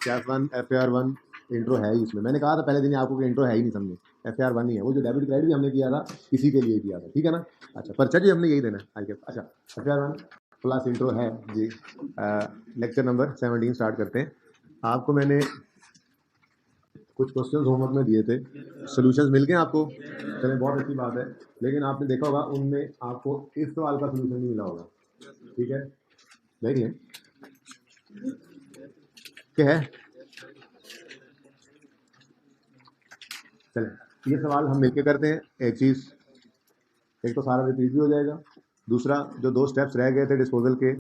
CAF1 FAR1 intro है ही इसमें। मैंने कहा था पहले दिन आपको कि इंट्रो है ही नहीं, समझे, FAR1 ही है। वो जो डेबिट क्रेडिट भी हमने किया था इसी के लिए किया था, ठीक है ना। अच्छा, पर्चा जी हमने यही देना है। अच्छा, FAR1 प्लस इंट्रो है जी। लेक्चर नंबर 17 स्टार्ट करते हैं। आपको मैंने कुछ क्वेश्चंस होमवर्क में दिए थे, सॉल्यूशंस मिल गए आपको, चलें बहुत अच्छी बात है। लेकिन आपने देखा होगा उनमें आपको इस सवाल का सॉल्यूशन नहीं मिला होगा, ठीक है। देखिए क्या है, चलें ये सवाल हम मिलके करते हैं। एक चीज़, एक तो सारा रिपीट भी हो जाएगा, दूसरा जो 2 स्टेप्स रह गए थे डिस्पोजल के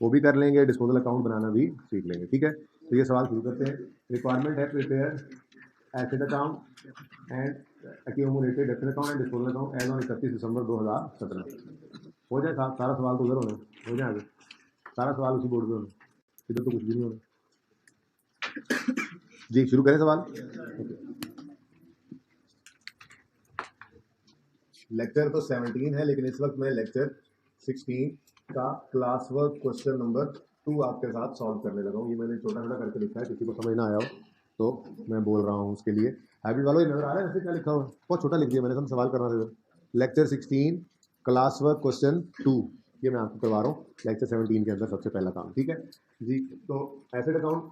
वो भी कर लेंगे, डिस्पोजल अकाउंट बनाना भी सीख लेंगे, ठीक है। तो ये सवाल शुरू करते हैं। रिक्वायरमेंट है prepare asset account and accumulated debit account and disposal account as on 31 December 2017। हो जाए सारा सवाल तो उधर होना, हो जाए आगे सारा सवाल उसी बोर्ड पे होना, इधर तो कुछ भी नहीं होना जी। शुरू करें सवाल। लेक्चर तो 17 है, लेकिन इस वक्त मैं लेक्चर 16 का क्लास वर्क क्वेश्चन नंबर 2 आपके साथ सॉल्व करने लगा हूँ। ये मैंने छोटा छोटा करके लिखा है, किसी को समझ ना आया हो तो मैं बोल रहा हूँ उसके लिए। हैबिट वालों, ये नजर आ रहा है वैसे क्या लिखा हुआ, बहुत छोटा लिख दिया मैंने, सब सवाल करना था। लेक्चर 16 क्लास वर्क क्वेश्चन 2 ये मैं आपको करवा रहा हूँ लेक्चर 17 के अंदर, सबसे पहला काम, ठीक है जी। तो एसेट अकाउंट,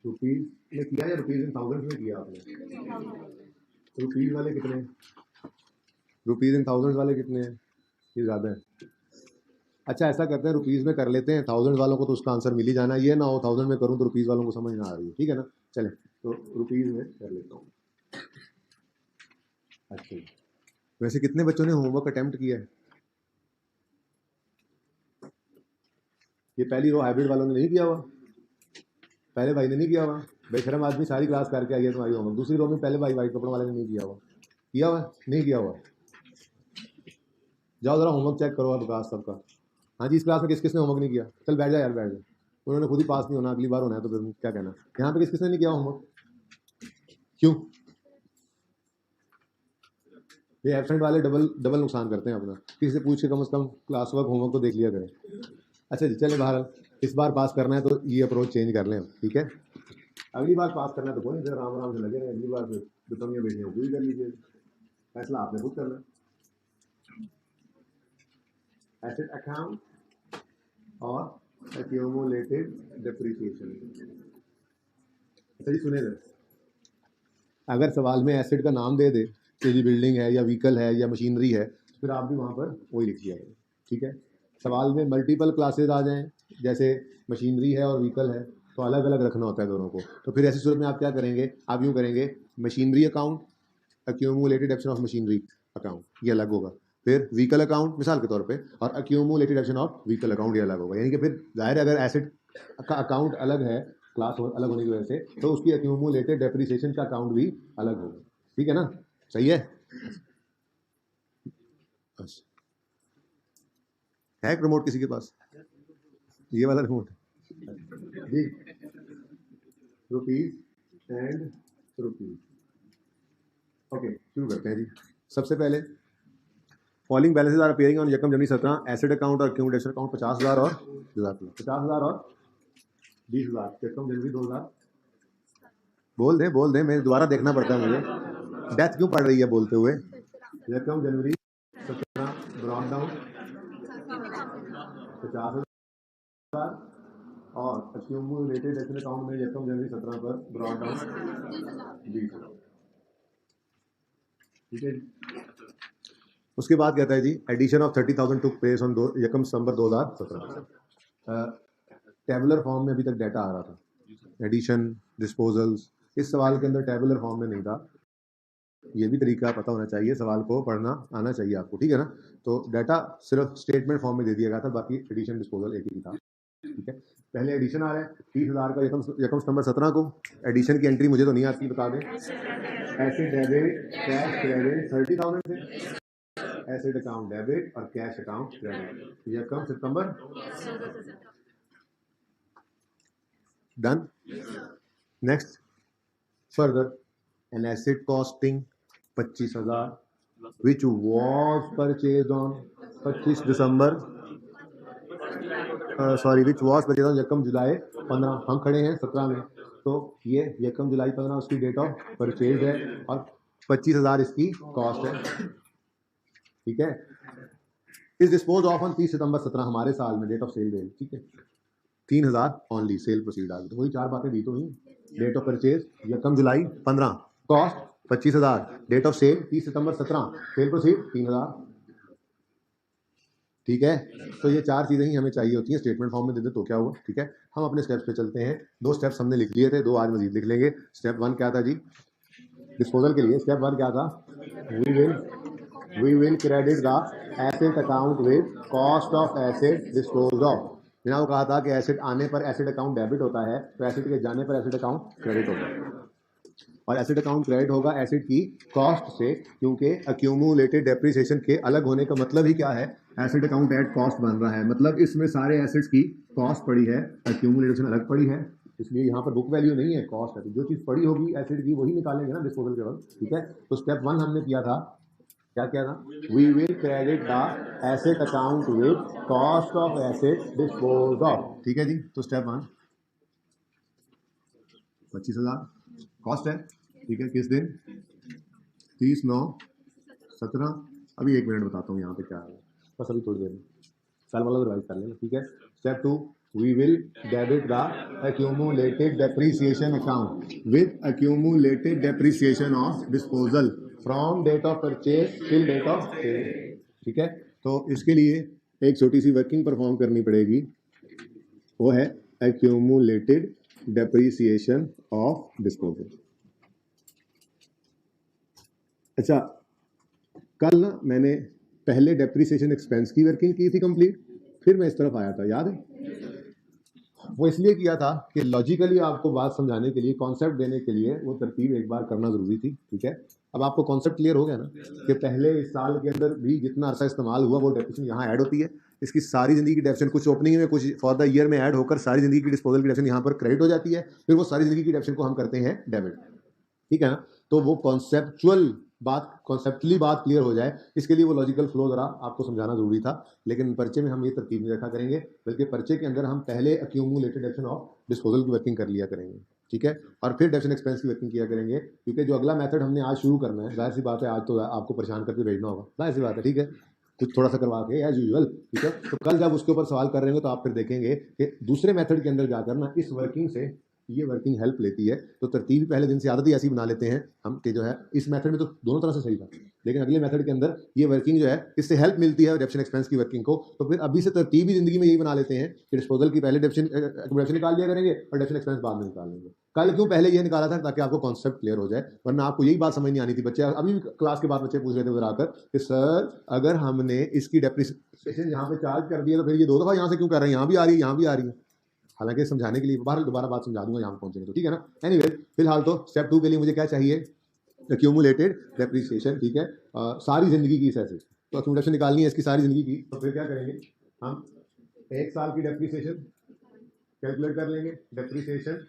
रुपीज में किया या रुपीज इन थाउजेंड में किया आपने? रुपीज वाले कितने, रुपीज इन थाउजेंड वाले कितने हैं? ये ज़्यादा है। अच्छा ऐसा करते हैं, रुपीज़ में कर लेते हैं, थाउजेंड वालों को तो उसका आंसर मिल ही जाना, ये ना हो थाउजेंड में करूँ तो रुपीज़ वालों को समझ ना आ रही है, ठीक है ना। चलें तो रुपीज़ में कर लेता हूँ। अच्छा, वैसे कितने बच्चों ने होमवर्क अटेम्प्ट किया है? ये पहली रो हाइब्रिड वालों ने नहीं किया हुआ, पहले भाई ने नहीं किया हुआ, बेशरम आदमी सारी क्लास करके आई है तुम्हारी होमवर्क। दूसरी रो में पहले भाई वाइट कपड़ों वाले ने नहीं किया हुआ, किया हुआ नहीं किया हुआ? जाओ जरा होमवर्क चेक करो विकास सबका। हाँ जी, इस क्लास में किस किसने होमवर्क नहीं किया? चल बैठ जा यार, बैठ जा, उन्होंने खुद ही पास नहीं होना, अगली बार होना है तो फिर क्या कहना। यहाँ पे किस किसने नहीं किया होमवर्क, क्यों? ये एब्सेंट वाले डबल डबल नुकसान करते हैं अपना। किसी से पूछ के कम से कम क्लास वर्क होमवर्क तो देख लिया करें। अच्छा जी, चले बाहर, इस बार पास करना है तो ये अप्रोच चेंज कर लें, ठीक है। अगली बार पास करना है तो कोई नहीं, आराम आराम से लगे रहे, अगली बार फिर जो कमियाँ बेटियाँ वो पूरी कर लीजिए, फैसला आपने खुद करना। एसेट अकाउंट और एक्यूमुलेटेड डिप्रिसिएशन। अच्छा जी सुने, अगर सवाल में एसेट का नाम दे दे कि जी बिल्डिंग है या व्हीकल है या मशीनरी है, फिर आप भी वहाँ पर वही लिख दिया करें, ठीक है। सवाल में मल्टीपल क्लासेज आ जाएं, जैसे मशीनरी है और व्हीकल है, तो अलग अलग रखना होता है दोनों को। तो फिर ऐसी सूरत में आप क्या करेंगे, आप यूँ करेंगे, machinery account accumulated action of machinery account, ये अलग होगा। फिर व्हीकल अकाउंट मिसाल के तौर पे, और accumulated action of vehicle account ये अलग होगा। यानी कि फिर जाहिर है अगर एसेट का अकाउंट अलग है, क्लास अलग होने की वजह से, तो उसकी एक्यूमुलेटेड डेप्रिसिएशन का अकाउंट भी अलग होगा, ठीक है ना। सही है, बस है रिमोट किसी के पास, ये वाला रिमोट जी। रुपीज एंड रुपीज, ओके शुरू करते हैं जी। सबसे पहले following balances are appearing on यकम जनवरी 17, एसेट अकाउंट और एक्यूमुलेशन अकाउंट 50,000 और 50,000 और 20,000, यकम जनवरी 2000। बोल दे, मैं दोबारा देखना पड़ता है मुझे, डेथ क्यों पड़ रही है बोलते हुए। यकम जनवरी 17 ब्रॉड डाउन 50,000 और एक्यूमुलेटेड एसेट अकाउंट में यकम जनवरी 17 पर ब्रॉड डाउन 20,000, ठीक है। उसके बाद कहता है जी addition of 30,000 took place on यकम सितंबर 2017। टेबुलर फॉर्म में अभी तक डाटा आ रहा था, एडिशन डिस्पोजल्स, इस सवाल के अंदर टेबुलर फॉर्म में नहीं था। ये भी तरीका पता होना चाहिए, सवाल को पढ़ना आना चाहिए आपको, ठीक है ना। तो डाटा सिर्फ स्टेटमेंट फॉर्म में दे दिया गया था, बाकी एडिशन डिस्पोजल एक ही था, ठीक है। पहले एडिशन आ रहा है 30,000 का यकम सितंबर 17 को। एडिशन की एंट्री मुझे तो नहीं आती, बता दें। एसेट डेबिट कैश क्रेडिट 30,000 से, एसेट अकाउंट डेबिट और कैश अकाउंट क्रेडिट, यकम सितंबर done. Next further an asset costing 25,000 which was purchase on 25 दिसंबर, sorry which was purchase on यकम जुलाई 15, हम खड़े हैं 17 में, तो ये यकम जुलाई 15 उसकी डेट ऑफ परचेज है और 25,000 इसकी कॉस्ट है, ठीक है। इस डिस्पोज ऑफ ऑन 30 सितंबर 17 हमारे साल में डेट ऑफ सेल दे, ठीक है, 3,000 ओनली सेल प्रोसीड आ गई, तो वही चार बातें दी तो ही, डेट ऑफ परचेज यकम जुलाई 15, cost 25,000, date of sale 30 September 17, sale proceed 3,000, ठीक है। तो ये चार चीज़ें ही हमें चाहिए होती हैं, स्टेटमेंट फॉर्म में दे दे तो क्या हुआ, ठीक है। हम अपने स्टेप्स पे चलते हैं, 2 स्टेप्स हमने लिख लिए थे, 2 आज मजीद लिख लेंगे। स्टेप 1 क्या था जी, डिस्पोजल के लिए स्टेप 1 क्या था, we will credit the asset account with cost of asset dispose of. मैंने वो कहा था कि एसेट आने पर एसेट अकाउंट डेबिट होता है, तो एसेट के जाने पर एसेट अकाउंट क्रेडिट होता है, और एसेट अकाउंट क्रेडिट होगा एसेट की कॉस्ट से, क्योंकि अक्यूमुलेटेड डेप्रिसिएशन के अलग होने का मतलब ही क्या है, एसेट अकाउंट एट कॉस्ट बन रहा है, मतलब इसमें सारे एसेट्स की कॉस्ट पड़ी है, अक्यूमुलेशन अलग पड़ी है, इसलिए यहाँ पर बुक वैल्यू नहीं है, कॉस्ट है, तो जो चीज़ पड़ी होगी एसेट की वही निकालेंगे ना डिस्पोजल के वक्त, ठीक है। तो स्टेप 1 हमने किया था, क्या किया था, we will credit the asset account with cost of asset dispose of, ठीक है जी। तो स्टेप 1 25,000 कॉस्ट है, ठीक है, किस दिन, 30/9/17, अभी 1 मिनट बताता हूँ यहाँ पे क्या है, बस अभी थोड़ी देर में, साल वाला रिवाइज कर लेना, ठीक है। Step 2 we will debit the accumulated depreciation account with accumulated depreciation of disposal from date of purchase till date of sale, ठीक है। तो इसके लिए एक छोटी सी वर्किंग परफॉर्म करनी पड़ेगी, वो है accumulated depreciation of disposal। अच्छा, कल ना मैंने पहले डेप्रिसिएशन एक्सपेंस की वर्किंग की थी कंप्लीट, फिर मैं इस तरफ आया था, याद है। वो इसलिए किया था कि लॉजिकली आपको बात समझाने के लिए, कॉन्सेप्ट देने के लिए वो तरतीब एक बार करना जरूरी थी, ठीक है। अब आपको कॉन्सेप्ट क्लियर हो गया ना कि पहले इस साल के अंदर भी जितना अरसा इस्तेमाल हुआ वो डेप्रिसिएशन यहाँ ऐड होती है, इसकी सारी जिंदगी की डेप्रिसिएशन कुछ ओपनिंग में कुछ फॉर द ईयर में ऐड होकर सारी जिंदगी की डिस्पोजल की डेप्रिसिएशन यहाँ पर क्रेडिट हो जाती है, फिर वो सारी जिंदगी की डेप्रिसिएशन को हम करते हैं डेबिट, ठीक है ना। तो वो कॉन्सेप्चुअल बात, कॉन्सेप्टली बात क्लियर हो जाए, इसके लिए वो लॉजिकल फ्लो जरा आपको समझाना जरूरी था, लेकिन पर्चे में हम ये तरतीब नहीं रखा करेंगे, बल्कि पर्चे के अंदर हम पहले अक्यूमुलेटेड डेप्रिसिएशन ऑफ डिस्पोजल की वर्किंग कर लिया करेंगे, ठीक है, और फिर डेप्रिसिएशन एक्सपेंस की वर्किंग किया करेंगे, क्योंकि जो अगला मेथड हमने आज शुरू करना है, जाहिर सी बात है आज तो आपको परेशान करके भेजना होगा, जाहिर सी बात है, ठीक है, कुछ थोड़ा सा करवा के एज यूजुअल, ठीक है। तो कल जब उसके ऊपर सवाल कर रहे होंगे तो आप फिर देखेंगे कि दूसरे मेथड के अंदर जाकर ना इस वर्किंग से ये वर्किंग हेल्प लेती है, तो तरतीब पहले दिन से आदत ही ऐसी बना लेते हैं हम कि जो है इस मेथड में तो दोनों तरह से सही था, लेकिन अगले मेथड के अंदर ये वर्किंग जो है इससे हेल्प मिलती है डेप्रिसिएशन एक्सपेंस की वर्किंग को, तो फिर अभी से तरतीब ही जिंदगी में यही बना लेते हैं कि डिस्पोजल की पहले डेप्रिसिएशन निकाल लिया करेंगे और डेप्रिसिएशन एक्सपेंस बाद में निकाल लेंगे। कल क्यों पहले ये निकाला था, ताकि आपको कॉन्सेप्ट क्लियर हो जाए, वरना आपको यही बात समझ नहीं आनी थी। बच्चे अभी भी क्लास के बाद बच्चे पूछ रहे थे उधर आकर कि सर अगर हमने इसकी डेप्रिसिएशन यहाँ पे चार्ज कर दिया तो फिर ये 2 दफा यहाँ से क्यों कर रहे हैं, यहाँ भी आ रही है, यहाँ भी आ रही है। हालांकि समझाने के लिए बाहर दोबारा बात समझा दूंगा यहाँ पहुंचेंगे तो, ठीक है ना। एनीवे फिलहाल तो स्टेप 2 के लिए मुझे क्या चाहिए, एक्यूमुलेटेड डेप्रिसिएशन, ठीक है, सारी जिंदगी की एसेट, तो एक्यूमुलेशन निकालनी है इसकी सारी जिंदगी की, तो फिर क्या करेंगे हम, 1 साल की डेप्रिसिएशन कैलकुलेट कर लेंगे, डेप्रिसिएशन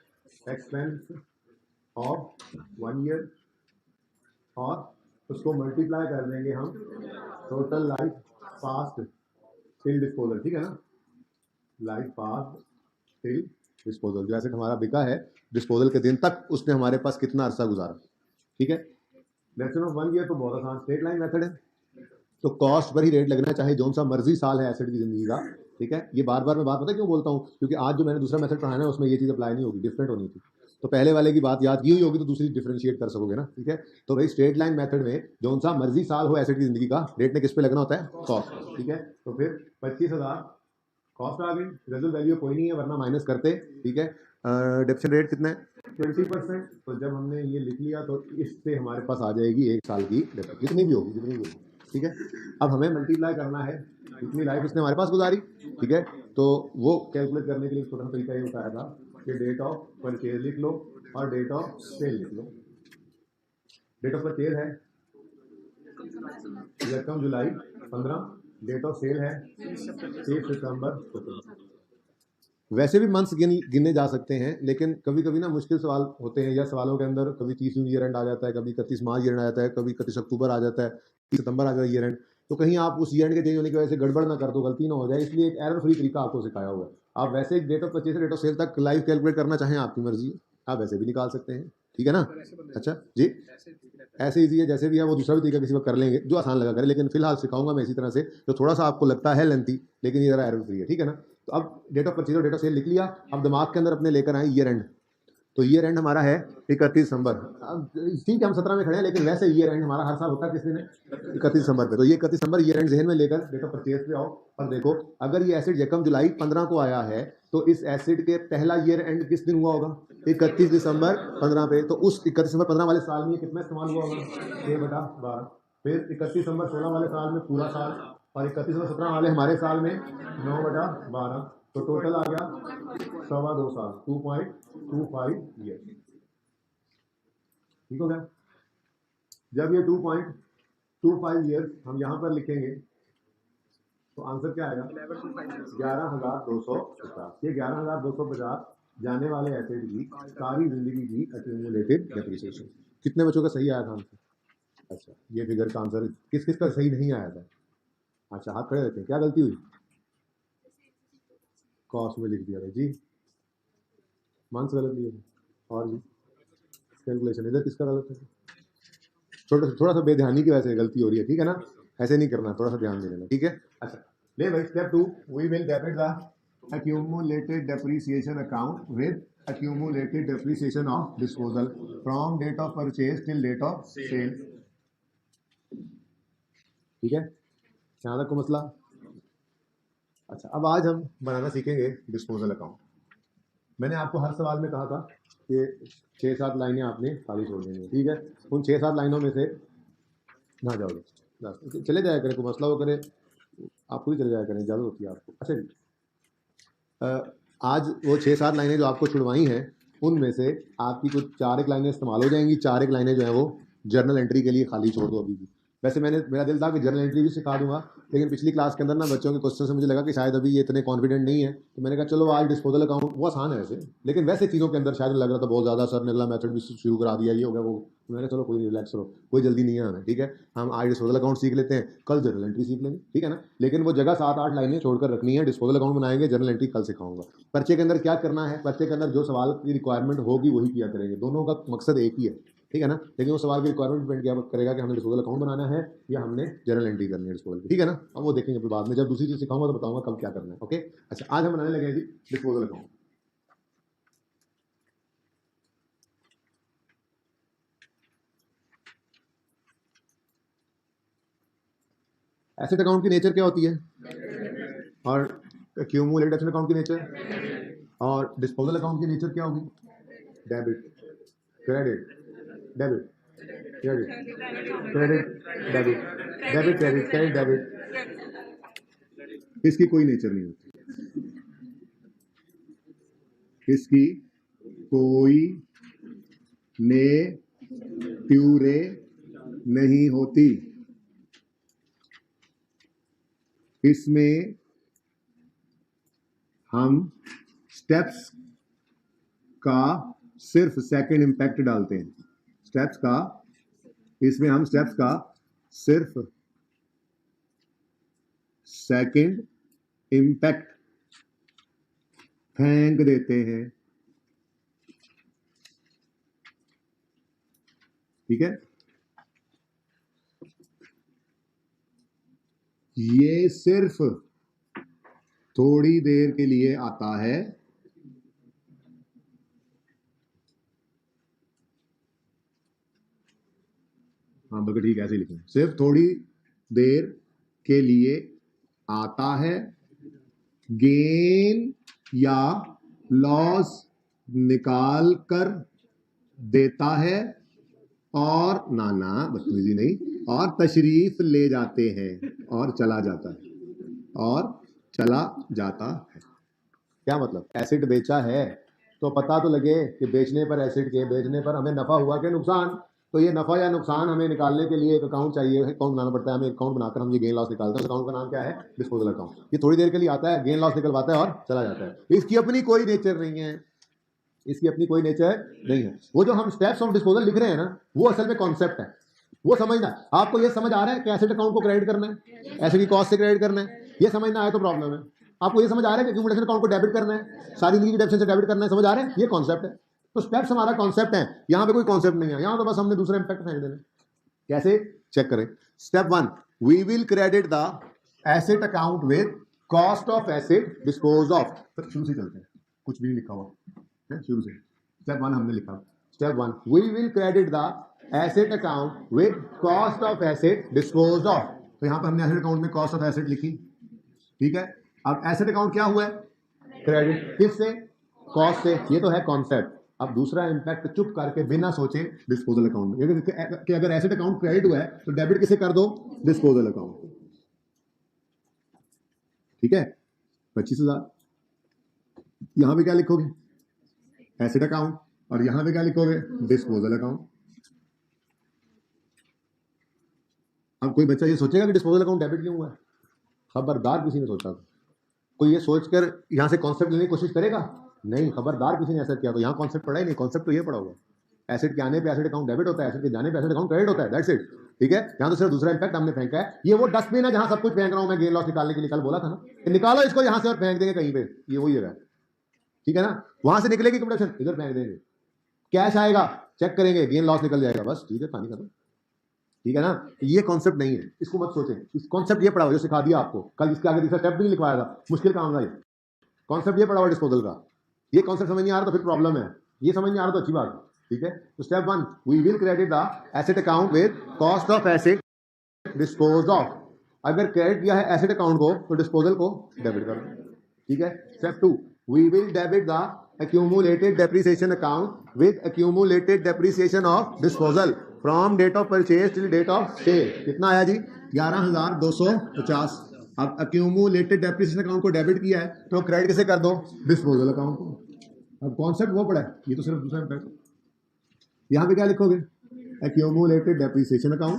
एक्सपेंस ऑफ 1 ईयर, और उसको मल्टीप्लाई कर देंगे हम total life past till disposal, ठीक है ना, लाइफ पास्ट टिल डिस्पोजल, जो एसेट हमारा बिका है डिस्पोजल के दिन तक उसने हमारे पास कितना अरसा गुजारा, ठीक है। डेप्रिसिएशन ऑफ 1 ईयर तो बहुत आसान स्ट्रेट लाइन मेथड है, तो कॉस्ट पर ही रेट लगना चाहे जौन सा मर्जी साल है एसेट की जिंदगी का, ठीक है। ये बार बार मैं बात पता क्यों बोलता हूँ, क्योंकि आज जो मैंने दूसरा मेथड पढ़ाना है उसमें ये चीज़ अप्लाई नहीं होगी, डिफरेंट होनी थी, तो पहले वाले की बात याद की हुई होगी तो दूसरी डिफरेंशिएट कर सकोगे ना, ठीक है। तो भाई स्ट्रेट लाइन मेथड में जौन सा मर्जी साल हो एसेट की जिंदगी का, रेट ने किस पे लगना होता है, कॉस्ट, ठीक है। तो फिर 25,000 कॉस्ट आ गई, रिजल्ट वैल्यू कोई नहीं है वरना माइनस करते, ठीक है। डेप्रिसिएशन रेट कितना है, 20%, तो जब हमने ये लिख लिया तो इससे हमारे पास आ जाएगी 1 साल की डेप्रिसिएशन, जितनी भी होगी, ठीक है। अब हमें मल्टीप्लाई करना है कितनी लाइफ इसने हमारे पास गुजारी, ठीक है। तो वो कैलकुलेट करने के लिए छोटा सा तरीका ये बताया था कि डेट ऑफ परचेज लिख लो और डेट ऑफ सेल लिख लो। डेट ऑफ परचेज है यकम जुलाई 15, डेट ऑफ सेल है 30 सितंबर। वैसे भी मंथ्स गिने जा सकते हैं, लेकिन कभी कभी ना मुश्किल सवाल होते हैं, या सवालों के अंदर कभी 30 जून ईयर एंड आ जाता है, कभी 31 मार्च ईयर एंड आ जाता है, कभी 31 अक्टूबर आ जाता है, सितंबर आ जाए ईयर एंड, तो कहीं आप उस ईयर एंड के चेंज होने की वजह से गड़बड़ ना कर दो, गलती ना हो जाए, इसलिए एक एरर फ्री तरीका आपको सिखाया हुआ है। आप वैसे डेट ऑफ परचेज से डेट ऑफ सेल तक लाइव कैलकुलेट करना चाहें आपकी मर्जी है, आप वैसे भी निकाल सकते हैं, ठीक है ना। अच्छा जी, ऐसे इजी है, जैसे भी है वो दूसरा भी तरीका किसी वक्त कर लेंगे जो आसान लगा करे, लेकिन फिलहाल सिखाऊंगा मैं इसी तरह से जो थोड़ा सा आपको लगता है लेंथी, लेकिन ये जरा एरर फ्री है, ठीक है ना। तो अब डेट ऑफ परचेज और डेट ऑफ सेल लिख लिया, अब दिमाग के अंदर अपने लेकर आए ईयर एंड। तो ईयर एंड हमारा है 31 दिसंबर। अब ठीक है हम 17 में खड़े हैं, लेकिन वैसे ईयर एंड हमारा हर साल होता है किस दिन है, 31 दिसंबर पे। तो ये 31 दिसंबर ईयर एंड जहन में लेकर डेट ऑफ परचेज पे आओ और देखो, अगर ये एसिड यकम जुलाई 15 को आया है तो इस एसिड के पहला ईयर एंड किस दिन हुआ होगा, 31 दिसंबर 15 पे। तो उस 31 दिसंबर 15 वाले साल में कितना इस्तेमाल हुआ होगा, 6/12। फिर 31 दिसंबर 16 वाले साल में पूरा साल, और 31 दिसंबर 17 वाले हमारे साल में 9/12। तो टोटल आ गया 2.25 साल, 2.25 ईयर, ठीक हो गया। जब ये 2.25 ईयर हम यहाँ पर लिखेंगे तो आंसर क्या आएगा, 11,250। ये 11,250 जाने वाले एसिड की सारी जिंदगी की एक्यूमुलेटेड डेप्रिसिएशन। कितने बच्चों का सही आया था आंसर? अच्छा, ये फिगर का आंसर किस किस का सही नहीं आया था? अच्छा, हाथ खड़े रखें, क्या गलती हुई? कॉस्ट में लिख दिया था जी, मार्क्स गलत दिए थे, और जी कैलकुलेशन इधर किसका गलत है? थोड़ा सा बेध्यानी की वजह से गलती हो रही है, ठीक है ना, ऐसे नहीं करना, थोड़ा सा ध्यान दे लेना, ठीक है। अच्छा ले भाई, step 2, we will debit the accumulated depreciation account with accumulated depreciation of disposal from date of purchase till date of sale, ठीक है, यहाँ तक को मसला। अच्छा, अब आज हम बनाना सीखेंगे डिस्पोजल अकाउंट। मैंने आपको हर सवाल में कहा था कि 6-7 लाइनें आपने खाली छोड़ देंगे, ठीक है। उन 6-7 लाइनों में से ना जाओगे, चले जाया करें, कोई मसला हो करे आप खुद चले जाया करें, इजाज़त होती है आपको। अच्छा जी, आज वो 6-7 लाइनें जो आपको छुड़वाई हैं उनमें से आपकी कुछ 4-1 लाइनें इस्तेमाल हो जाएंगी, 4-1 लाइनें जो है वो जर्नल एंट्री के लिए खाली छोड़ दो अभी भी। वैसे मेरा दिल था कि जर्नल एंट्री भी सिखा दूंगा, लेकिन पिछली क्लास के अंदर ना बच्चों के क्वेश्चन से मुझे लगा कि शायद अभी ये इतने कॉन्फिडेंट नहीं है, तो मैंने कहा चलो आज डिस्पोजल अकाउंट, वो आसान है वैसे, लेकिन वैसे चीज़ों के अंदर शायद लग रहा था बहुत ज़्यादा, सर ने अगला मेथड भी शुरू करा दिया, ये हो गया वो, तो मैंने चलो कोई रिलैक्स करो, कोई जल्दी नहीं है हमें, ठीक है। हम आज डिस्पोजल अकाउंट सीख लेते हैं, कल जर्नल एंट्री सीख लेंगे, ठीक है ना। लेकिन वो जगह 7-8 लाइनें छोड़कर रखनी है, डिस्पोजल अकाउंट बनाएंगे, जर्नल एंट्री कल सिखाऊंगा। पर्चे के अंदर क्या करना है, पर्चे के अंदर जो सवाल की रिक्वायरमेंट होगी वही किया करेंगे, दोनों का मकसद एक ही है, ठीक है ना। लेकिन वो सवाल की रिक्वायरमेंट डिपेंड क्या करेगा कि हमने डिस्पोजल अकाउंट बनाना है या हमने जर्नल एंट्री करनी है डिस्पोजल की, ठीक है ना। अब वो देखेंगे फिर बाद में, जब दूसरी चीज़ सिखाऊंगा तो बताऊंगा कब क्या करना है, ओके। अच्छा, आज हम बनाने लगे हैं जी डिस्पोजल अकाउंट। एसेट अकाउंट की नेचर क्या होती है, और एक्यूमुलेटेड एसेट अकाउंट की नेचर, और डिस्पोजल अकाउंट की नेचर क्या होगी, debit credit, debit credit, credit debit, debit credit, credit debit. इसकी कोई नेचर नहीं होती, इसकी कोई नेचर नहीं होती, इसमें हम स्टेप्स का सिर्फ सेकंड इंपैक्ट डालते हैं, स्टेप्स का, इसमें हम स्टेप्स का सिर्फ सेकंड इंपैक्ट फेंक देते हैं, ठीक है। ये सिर्फ थोड़ी देर के लिए आता है, हाँ बल्कि ठीक है ऐसे ही लिखें, सिर्फ थोड़ी देर के लिए आता है, गेन या लॉस निकाल कर देता है, और नाना बदतमीजी नहीं, और तशरीफ ले जाते हैं, और चला जाता है, और चला जाता है। क्या मतलब, एसिड बेचा है तो पता तो लगे कि बेचने पर, एसिड के बेचने पर हमें नफा हुआ कि नुकसान, तो ये नफा या नुकसान हमें निकालने के लिए एक अकाउंट चाहिए, अकाउंट बनाना पड़ता है हमें, अकाउंट बनाकर हम ये गेन लॉस निकालते हैं। अकाउंट का नाम क्या है, डिस्पोजल अकाउंट। ये थोड़ी देर के लिए आता है, गेन लॉस निकलवाता है और चला जाता है, इसकी अपनी कोई नेचर नहीं है, इसकी अपनी कोई नेचर नहीं है। वो जो हम स्टेप्स ऑफ डिस्पोजल लिख रहे हैं ना, वो असल में कॉन्सेप्ट है, वो समझना। आपको ये समझ आ रहा है कि एसेट अकाउंट को क्रेडिट करना है, एसेट की कॉस्ट से क्रेडिट करना है, ये समझना आए तो प्रॉब्लम है। आपको ये समझ आ रहा है कि एक्यूमुलेशन अकाउंट को डेबिट करना है, सारी जिंदगी की डेबिट से डेबिट करना है, समझ आ रहा है, ये कॉन्सेप्ट है। तो स्टेप्स हमारा कॉन्सेप्ट है, यहाँ पे कोई कॉन्सेप्ट नहीं है, यहाँ तो बस हमने दूसरा इंपैक्ट फेंक देना। कैसे चेक करें? Step 1, we will credit the asset account with cost of asset dispose of. शुरू से चलते हैं, कुछ भी नहीं लिखा हुआ है शुरू से। स्टेप 1 हमने लिखा, step 1 we will credit the asset account with cost of asset dispose of. तो यहाँ पर हमने एसेट अकाउंट में कॉस्ट ऑफ एसेट लिखी, ठीक है। अब एसेट अकाउंट क्या हुआ है? क्रेडिट। किससे? कॉस्ट से। ये तो है कॉन्सेप्ट। अब दूसरा इंपैक्ट चुप करके बिना सोचे डिस्पोजल अकाउंट में, कि अगर एसेट अकाउंट क्रेडिट हुआ है तो डेबिट किसे कर दो? डिस्पोजल अकाउंट, ठीक है। 25,000। यहां पे क्या लिखोगे? Asset account. और यहां पे क्या लिखोगे? Disposal account. अब कोई बच्चा ये सोचेगा कि डिस्पोजल अकाउंट डेबिट क्यों हुआ है? खबरदार किसी ने सोचा? कोई ये सोचकर यहां से कॉन्सेप्ट लेने की कोशिश करेगा? नहीं, खबरदार किसी ने ऐसा किया तो यहाँ कॉन्सेप्ट पढ़ा ही नहीं। कॉन्सेप्ट तो ये पढ़ा होगा, एसेट के आने पे एसेट अकाउंट डेबिट होता है, एसेट के जाने पे एसेट अकाउंट क्रेडिट होता है, दैट्स इट, ठीक है। यहाँ तो सिर्फ दूसरा इंपैक्ट हमने फेंका है। ये वो डस्टबिन है जहां सब कुछ फेंक रहा हूं मैं गेन लॉस निकालने के लिए। कल बोला था ना कि निकालो इसको यहाँ से और फेंक देंगे कहीं पे, ये वही जगह, ठीक है ना। वहां से निकलेगी कंप्यूटेशन, इधर फेंक देंगे, कैश आएगा, चेक करेंगे, गेन लॉस निकल जाएगा, बस ठीक है, पानी खत्म, ठीक है ना। ये कॉन्सेप्ट नहीं है, इसको मत सोचें। इस कॉन्सेप्ट ये पढ़ा हुआ जो सिखा दिया आपको कल, इसके आगे दूसरा स्टेप भी नहीं लिखवाया था, मुश्किल काम था ये। कॉन्सेप्ट ये पढ़ा हुआ डिस्पोजल का, ये कॉन्सेप्ट समझ नहीं आ रहा तो फिर प्रॉब्लम है, ये समझ नहीं आ रहा तो अच्छी बात है, ठीक है। तो step 1 we will credit the asset account with cost of asset dispose of. अगर क्रेडिट किया है एसेट अकाउंट को तो डिस्पोजल को डेबिट करो, ठीक है। Step 2 we will debit the accumulated depreciation account with accumulated depreciation of disposal from date of purchase till date of sale। कितना आया जी? 11,250। अब accumulated depreciation account को डेबिट किया है तो क्रेडिट किसे कर दो? डिस्पोजल अकाउंट को। अब कॉन्सेप्ट वो पड़ा है, ये तो सिर्फ दूसरा इंपैक्ट। यहां पे क्या लिखोगे? accumulated depreciation account।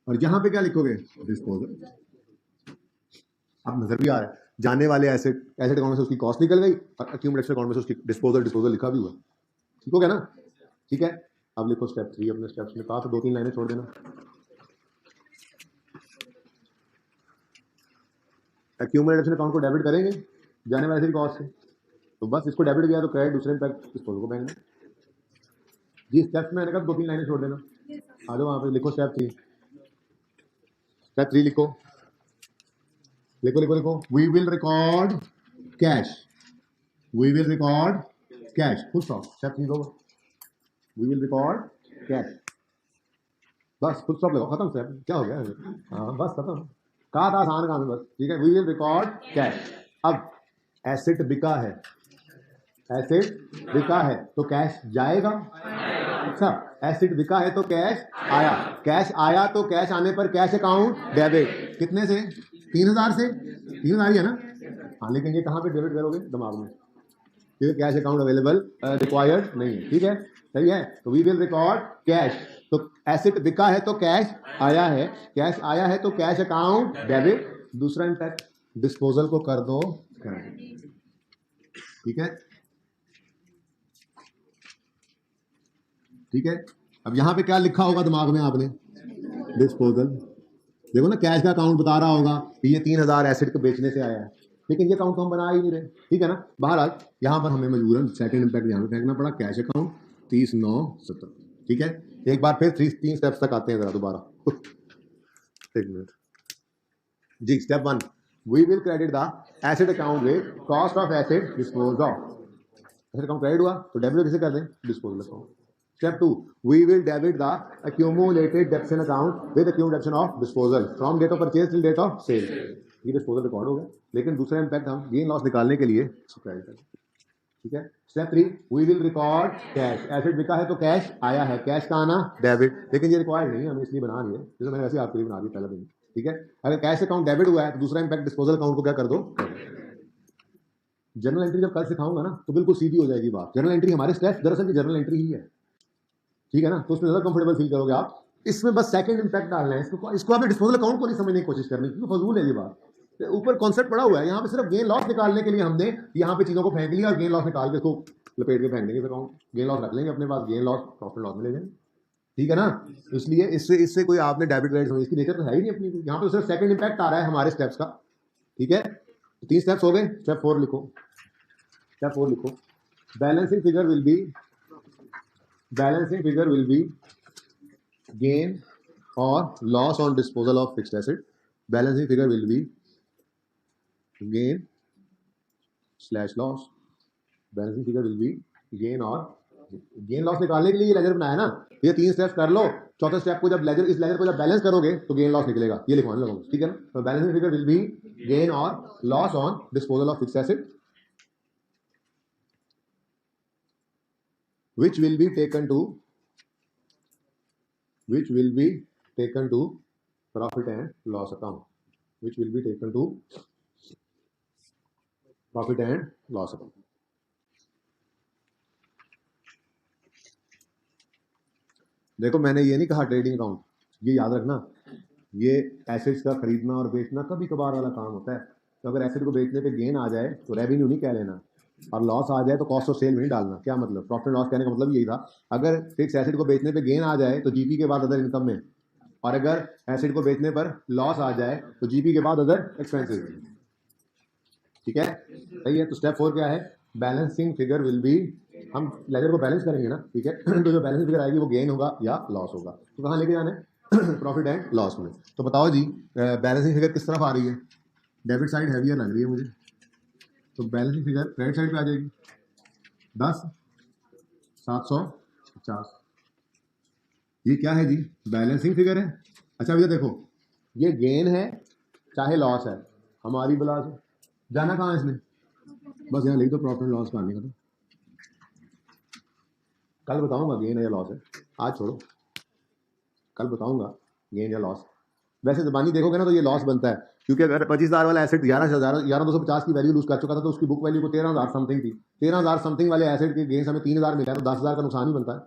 और यहां पे क्या लिखोगे? डिस्पोजल। अब नजर भी आ रहा है, जाने वाले एसेट अकाउंट में से उसकी कॉस्ट निकल गई और एक्यूमुलेशन अकाउंट में से उसकी डिस्पोजल लिखा भी हुआ, ठीक हो गया ना, ठीक है। अब लिखो स्टेप 3 अपने स्टेप्स में, कहा तो 2-3 लाइनें छोड़ देना। एक्यूमुलेशन अकाउंट को डेबिट करेंगे जाने वाले एसेट कॉस्ट से, तो बस इसको डेबिट किया तो क्रेडिट, दूसरे इम्पैक्ट डिस्पोजल को बैंक जी। स्टेप्स में मैंने कहा 2-3 लाइनें छोड़ देना। आ जाओ वहां पे, लिखो स्टेप 3। स्टेप 3 लिखो, लिखो लिखो लिखो। We will record cash, we will record cash, full stop. Step 3 दो, वी विल रिकॉर्ड कैश, बस फुल स्टॉप लगाओ, खत्म स्टेप। क्या हो गया? हाँ बस खत्म, कहा था आसान काम है बस, ठीक है। We will record cash. अब एसेट बिका है, एसेट बिका है तो कैश जाएगा। अच्छा, एसेट बिका है तो कैश आया, कैश आया तो कैश आने पर कैश अकाउंट डेबिट। कितने से? 3,000 से। 3,000 ही है ना? हाँ, लेकिन ये कहाँ पे डेबिट करोगे? दिमाग में, क्योंकि कैश अकाउंट अवेलेबल रिक्वायर्ड नहीं है, ठीक है, सही है। तो वी विल रिकॉर्ड कैश, तो एसेट बिका है तो कैश आया है, कैश आया है तो कैश अकाउंट डेबिट। दूसरा इंपैक्ट डिस्पोजल को कर दो क्रेडिट, ठीक है, ठीक है। अब यहां पे क्या लिखा होगा दिमाग में आपने? डिस्पोजल। देखो ना, कैश का अकाउंट बता रहा होगा कि ये 3,000 एसेट को बेचने से आया है, लेकिन ये अकाउंट तो हम बना ही नहीं रहे, ठीक है ना। बहरहाल यहाँ पर हमें मजबूरन सेकंड इंपैक्ट यहाँ पे फेंकना पड़ा, कैश अकाउंट 30,970, ठीक है। एक बार फिर 3 स्टेप्स तक आते हैं जरा दोबारा। एक मिनट जी। Step 1 we will credit the asset account with cost of asset dispose of. Asset account credit हुआ तो डेबिट किसे कर दें? Disposal account. Step 2 we will debit the accumulated depreciation account with accumulation of disposal from date of purchase till date of sale। ये disposal record हो गया, लेकिन दूसरा इंपैक्ट हम गेन लॉस निकालने के लिए क्रेडिट करें, ठीक है। Step 3 we will record cash. Asset बिका है तो कैश आया है, कैश का आना डेबिट, लेकिन ये रिक्वायर्ड नहीं है, हमें इसलिए बना रही है, जैसे मैंने वैसे आपके लिए बना दी पहला दिन, ठीक है। अगर कैश अकाउंट डेबिट हुआ है तो दूसरा इंपैक्ट डिस्पोजल अकाउंट को क्या कर दो? जर्नल एंट्री जब कल सिखाऊंगा ना तो बिल्कुल सीधी हो जाएगी बात। जर्नल एंट्री हमारे स्टेप्स दरअसल जर्नल एंट्री ही है, ठीक है ना, तो उसमें ज़्यादा कंफर्टेबल फील करोगे आप। इसमें बस सेकंड इंपैक्ट डालना है, इसको आपने डिस्पोजल अकाउंट को नहीं समझने की कोशिश करनी, क्योंकि फजूल है ये बात। ऊपर कॉन्सेप्ट पड़ा हुआ है, यहाँ पे सिर्फ गेन लॉस निकालने के लिए हमने यहाँ पे चीज़ों को फेंक लिया और गेन लॉस निकाल के इसको लपेट के फेंक देंगे अकाउंट। गेन लॉस रख लेंगे अपने पास, गेन लॉस प्रॉफिट लॉस में ले जाएंगे, ठीक है ना। इसलिए इससे इससे कोई आपने डेबिट क्रेडिट समझ, इसकी नेचर तो है ही नहीं अपनी, यहाँ पे तो सिर्फ सेकंड इंपैक्ट आ रहा है हमारे स्टेप्स का। ठीक है, तो 3 स्टेप्स हो गए। स्टेप 4 लिखो, स्टेप 4 लिखो। Balancing figure will be, balancing figure will be gain और loss on disposal of fixed asset. Balancing figure will be gain slash loss, balancing figure will be gain और गेन लॉस निकालने के लिए ये laser बनाया ना। ये 3 स्टेप्स कर लो, चौथे स्टेप को जब लेजर, इस लेजर को जब बैलेंस करोगे तो गेन लॉस निकलेगा, ये लिखवाने लगोगे। ठीक है ना। तो balancing figure will be gain और loss on disposal of fixed asset which will be taken to, which will be taken to profit and loss account, which will be taken to profit and loss account। देखो मैंने ये नहीं कहा trading account, ये याद रखना, ये assets का खरीदना और बेचना कभी कभार वाला काम होता है। तो अगर एसेट को बेचने पे गेन आ जाए तो रेवेन्यू नहीं कह लेना, और लॉस आ जाए तो कॉस्ट ऑफ सेल में नहीं डालना। क्या मतलब, प्रॉफिट एंड लॉस कहने का मतलब यही था। अगर फिक्स एसेट को बेचने पे गेन आ जाए तो जीपी के बाद अदर इनकम में, और अगर एसेट को बेचने पर लॉस आ जाए तो जीपी के बाद अदर एक्सपेंसेस। ठीक है, सही है। तो स्टेप 4 क्या है, बैलेंसिंग फिगर विल बी, हम लेजर को बैलेंस करेंगे ना, ठीक है। तो जो बैलेंस फिगर आएगी वो गेन होगा या लॉस होगा। तो कहाँ लेके जाना है, प्रॉफिट एंड लॉस में। तो बताओ जी, बैलेंसिंग फिगर किस तरफ आ रही है, डेबिट साइड हैवियर लग रही है मुझे, तो बैलेंसिंग फिगर क्रेडिट साइड पे आ जाएगी 10,750। ये क्या है जी, बैलेंसिंग फिगर है। अच्छा भैया देखो, ये गेन है चाहे लॉस है, हमारी बला से जाना कहाँ है इसने, बस यहाँ लिख दो प्रॉफिट एंड लॉस करने का। तो कल बताऊंगा गेन है या लॉस है, आज छोड़ो, कल बताऊंगा गेन या लॉस। वैसे जबानी देखोगे ना तो ये लॉस बनता है, क्योंकि अगर 25,000 वाला एसेट 11,250 की वैल्यू लूज कर चुका था, तो उसकी बुक वैल्यू को 13,000 समथिंग थी। 13,000 समथिंग वाले एसेट के गेन हमें 3,000 मिला, तो 10,000 का नुकसान ही बनता है।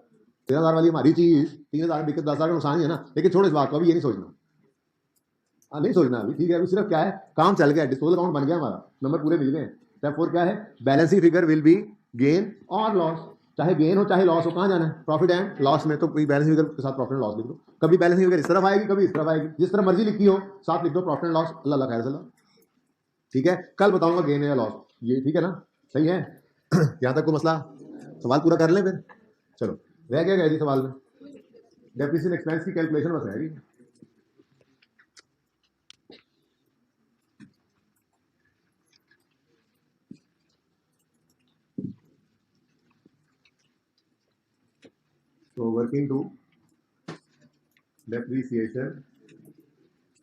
13,000 वाली हमारी चीज 3,000 बिके, 10,000 का नुकसान ही है ना। लेकिन छोड़ो इस बात को, अभी ये नहीं सोचना, नहीं सोचना अभी, ठीक है। अभी सिर्फ क्या है, काम चल गया, डिस्पोजल अकाउंट बन गया हमारा, नंबर पूरे मिल गए। स्टेप 4 क्या है, balancing figure will be gain और लॉस, चाहे गेन हो चाहे लॉस हो, कहाँ जाना है, प्रॉफिट एंड लॉस में। तो बैलेंसिंग फिगर के साथ प्रॉफिट एंड लॉस लिख दो। कभी बैलेंसिंग फिगर इस तरफ आएगी, कभी इस तरफ आएगी, जिस तरह मर्जी लिखी हो साथ लिख दो प्रॉफिट एंड लॉस, अल्लाह खैर सला। ठीक है, कल बताऊंगा गेन है या लॉस, ये ठीक है ना, सही है। यहाँ तक को मसला, सवाल पूरा कर लें फिर। चलो, रह क्या गया जी सवाल में, डेप्रिसिएशन एक्सपेंस की कैलकुलेशन बस है। So working to depreciation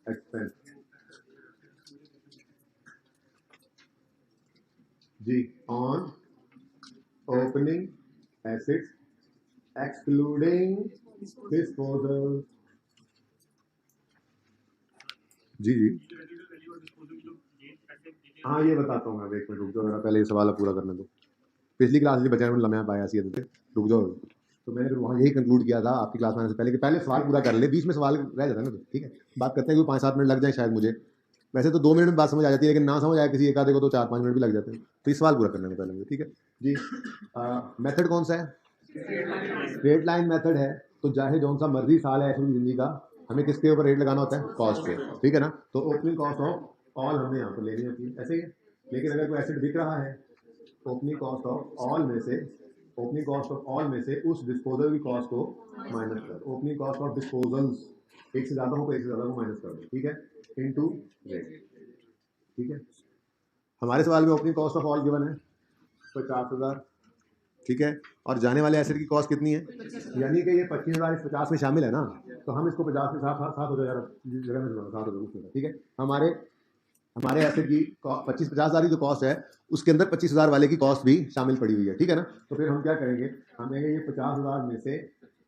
expense ji on opening assets excluding disposal। जी जी हाँ ये बताता हूँ मैं, एक मिनट रुक जाओ मेरा, पहले ये सवाल पूरा करने दो। पिछली क्लास में बचा लम्हा पाया सी, रुक जाओ। तो मैंने वहाँ यही कंक्लूड किया था आपकी क्लास में आने से पहले कि पहले सवाल पूरा कर ले, बीच में सवाल रह जाता है ना। तो ठीक है, बात करते हैं कि 5-7 मिनट लग जाए शायद मुझे, वैसे तो 2 मिनट में बात समझ आ जाती है, लेकिन ना समझ आए किसी एक आधे को तो 4-5 मिनट भी लग जाते हैं। तो ये सवाल पूरा करने में पहले मुझे, ठीक है जी। मेथड कौन सा है, स्ट्रेट लाइन मेथड है। तो चाहे जौन सा मर्जी साल है ऐसी जिंदगी का, हमें किसके ऊपर रेट लगाना होता है, कॉस्ट पे, ठीक है ना। तो ओपनिंग कॉस्ट ऑफ ऑल हमने यहाँ पर लेनी होती है, ऐसे ही। लेकिन अगर कोई एसेट बिक रहा है, ओपनिंग कॉस्ट ऑफ ऑल में से, ओपनिंग कॉस्ट ऑफ ऑल में से उस डिस्पोजल की कॉस्ट को माइनस कर, ओपनिंग कॉस्ट ऑफ डिस्पोजल्स एक से ज़्यादा हो तो एक से ज़्यादा को माइनस कर दो, ठीक है, इनटू रेट। ठीक है, हमारे सवाल में opening cost of all given है 50,000, ठीक है। और जाने वाले एसेट की कॉस्ट कितनी है, यानी कि ये 25,000 इस 50 में शामिल है ना, तो हम इसको 50 के साथ 7,000 जगह में 7,000, ठीक है। हमारे एसेट की 50,000 की जो कॉस्ट है उसके अंदर 25,000 वाले की कॉस्ट भी शामिल पड़ी हुई है, ठीक है ना। तो फिर हम क्या करेंगे, हमें ये 50,000 में से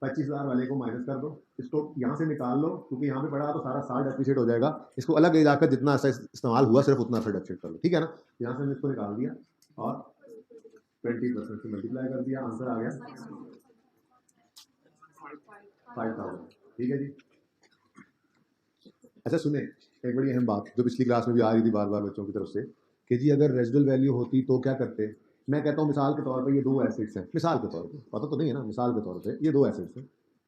25,000 वाले को माइनस कर दो, इसको यहाँ से निकाल लो, क्योंकि यहाँ पे पड़ा तो सारा साल डेप्रिशिएट हो जाएगा। इसको अलग ले जाकर जितना इस्तेमाल हुआ सिर्फ उतना सा डेप्रिशिएट कर लो, ठीक है ना। यहाँ से हमने इसको निकाल दिया और 20% से मल्टीप्लाई कर दिया, आंसर आ गया 5,000, ठीक है जी। अच्छा सुने, एक बड़ी अहम बात जो पिछली क्लास में भी आ रही थी बार बार बच्चों की तरफ से, कि जी अगर रेजिडुअल वैल्यू होती तो क्या करते। मैं कहता हूँ मिसाल के तौर पर ये 2 एसेट्स हैं, मिसाल के तौर पे, पता तो नहीं है ना, मिसाल के तौर पे ये 2 एसेट्स हैं,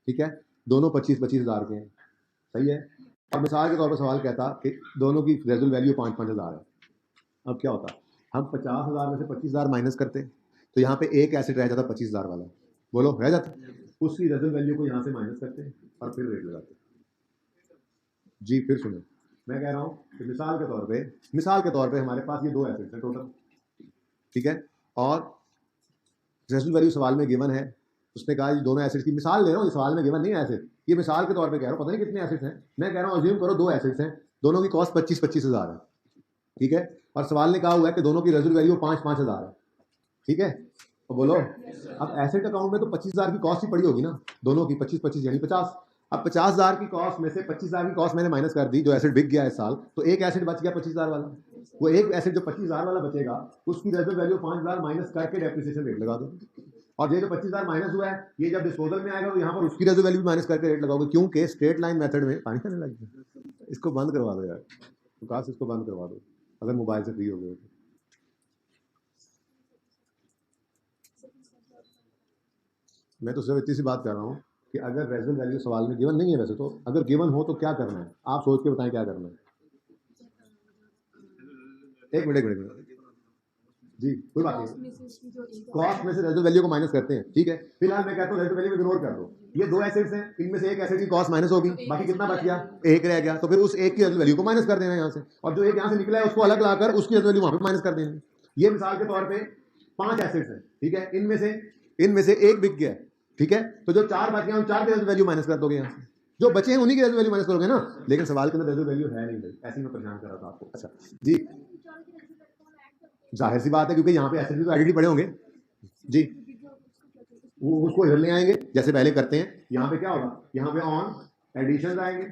ठीक है। दोनों 25-25 हज़ार के हैं, सही है। और मिसाल के तौर पर सवाल कहता कि दोनों की रेजुअल वैल्यू 5-5 हज़ार है। अब क्या होता, हम 50 हज़ार में से 25 हज़ार माइनस करते, तो यहाँ पे एक एसिड रह जाता 25 हज़ार वाला, बोलो रह जाता, उसकी रेजुअल वैल्यू को यहाँ से माइनस करते हैं और फिर रेट लगाते हैं। जी फिर सुनो, मैं कह रहा हूँ कि मिसाल के तौर पे हमारे पास ये दो एसिड्स हैं टोटल, ठीक है, और रेजुअल वैल्यू सवाल में गिवन है। उसने कहा दोनों एसिड्स की मिसाल ले रहा हूँ, ये सवाल में गिवन नहीं है एसिड, ये मिसाल के तौर पे कह रहा हूँ, पता नहीं कितने एसिड्स हैं, मैं कह रहा हूँ अज्यूम करो दो एसिड्स हैं, दोनों की कॉस्ट 25-25 हज़ार है, ठीक है, और सवाल ने कहा हुआ है कि दोनों की रेजुअल वैल्यू 5-5 हज़ार है, ठीक है, तो बोलो अब एसेट अकाउंट में तो 25 हज़ार की कॉस्ट ही पड़ी होगी ना, दोनों की 25-25 यानी 50। अब 50 हज़ार की कॉस्ट में से 25 हज़ार की कॉस्ट मैंने माइनस कर दी, जो एसिड बिक गया इस साल, तो एक एसिड बच गया 25 हज़ार वाला, वो एक एसिड जो 25 हज़ार वाला बचेगा उसकी रेजुअल वैल्यू 5 हज़ार माइनस करके डेप्रिसिएशन रेट लगा दो, और ये जो 25 हज़ार माइनस हुआ है ये जब डिस्पोजल में आएगा तो यहाँ पर उसकी रेजुअल वैल्यू माइनस करके रेट लगाओगे, क्योंकि स्ट्रेट लाइन मेथड में पानी आने लग गया। इसको बंद करवा दो यार, तो काश इसको बंद करवा दो अगर मोबाइल से फ्री हो गए तो। मैं तो सिर्फ इतनी सी बात कर रहा हूँ कि अगर रेजुअल वैल्यू सवाल में गिवन नहीं है, वैसे तो अगर गिवन हो तो क्या करना है, आप सोच के बताएं क्या करना है। एक मिनट जी, कोई बात नहीं, कॉस्ट में से रेजुअल वैल्यू को माइनस करते हैं, ठीक है, फिलहाल मैं कहता हूँ रेजुअल वैल्यू इग्नोर कर दो, ये दो एसिड्स हैं, इनमें से एक एसिड की कॉस्ट माइनस होगी, बाकी कितना बच गया, एक रह गया, तो फिर उस एक की रेजुअल वैल्यू को माइनस कर देना यहाँ से, और जो एक यहाँ से निकला है उसको अलग लाकर उसकी रेजुअल वैल्यू वहाँ पे माइनस कर देनी। ये मिसाल के तौर पे 5 एसिड्स हैं, ठीक है, इनमें से एक बिक गया, ठीक है, तो जो 4 बच गए उन 4 की रेजुअल वैल्यू माइनस कर दोगे, यहाँ से जो बचे हैं उन्हीं की रेजुअल वैल्यू माइनस करोगे ना, लेकिन सवाल के अंदर रेजुअल वैल्यू है नहीं भाई, ऐसे ही मैं परेशान कर रहा था आपको। अच्छा जी, जाहिर सी बात है क्योंकि यहाँ पे एसिड भी तो एडिड पड़े होंगे जी, वो उसको इधर ले आएंगे जैसे पहले करते हैं, यहाँ पे क्या होगा, यहाँ पे ऑन एडिशन आएंगे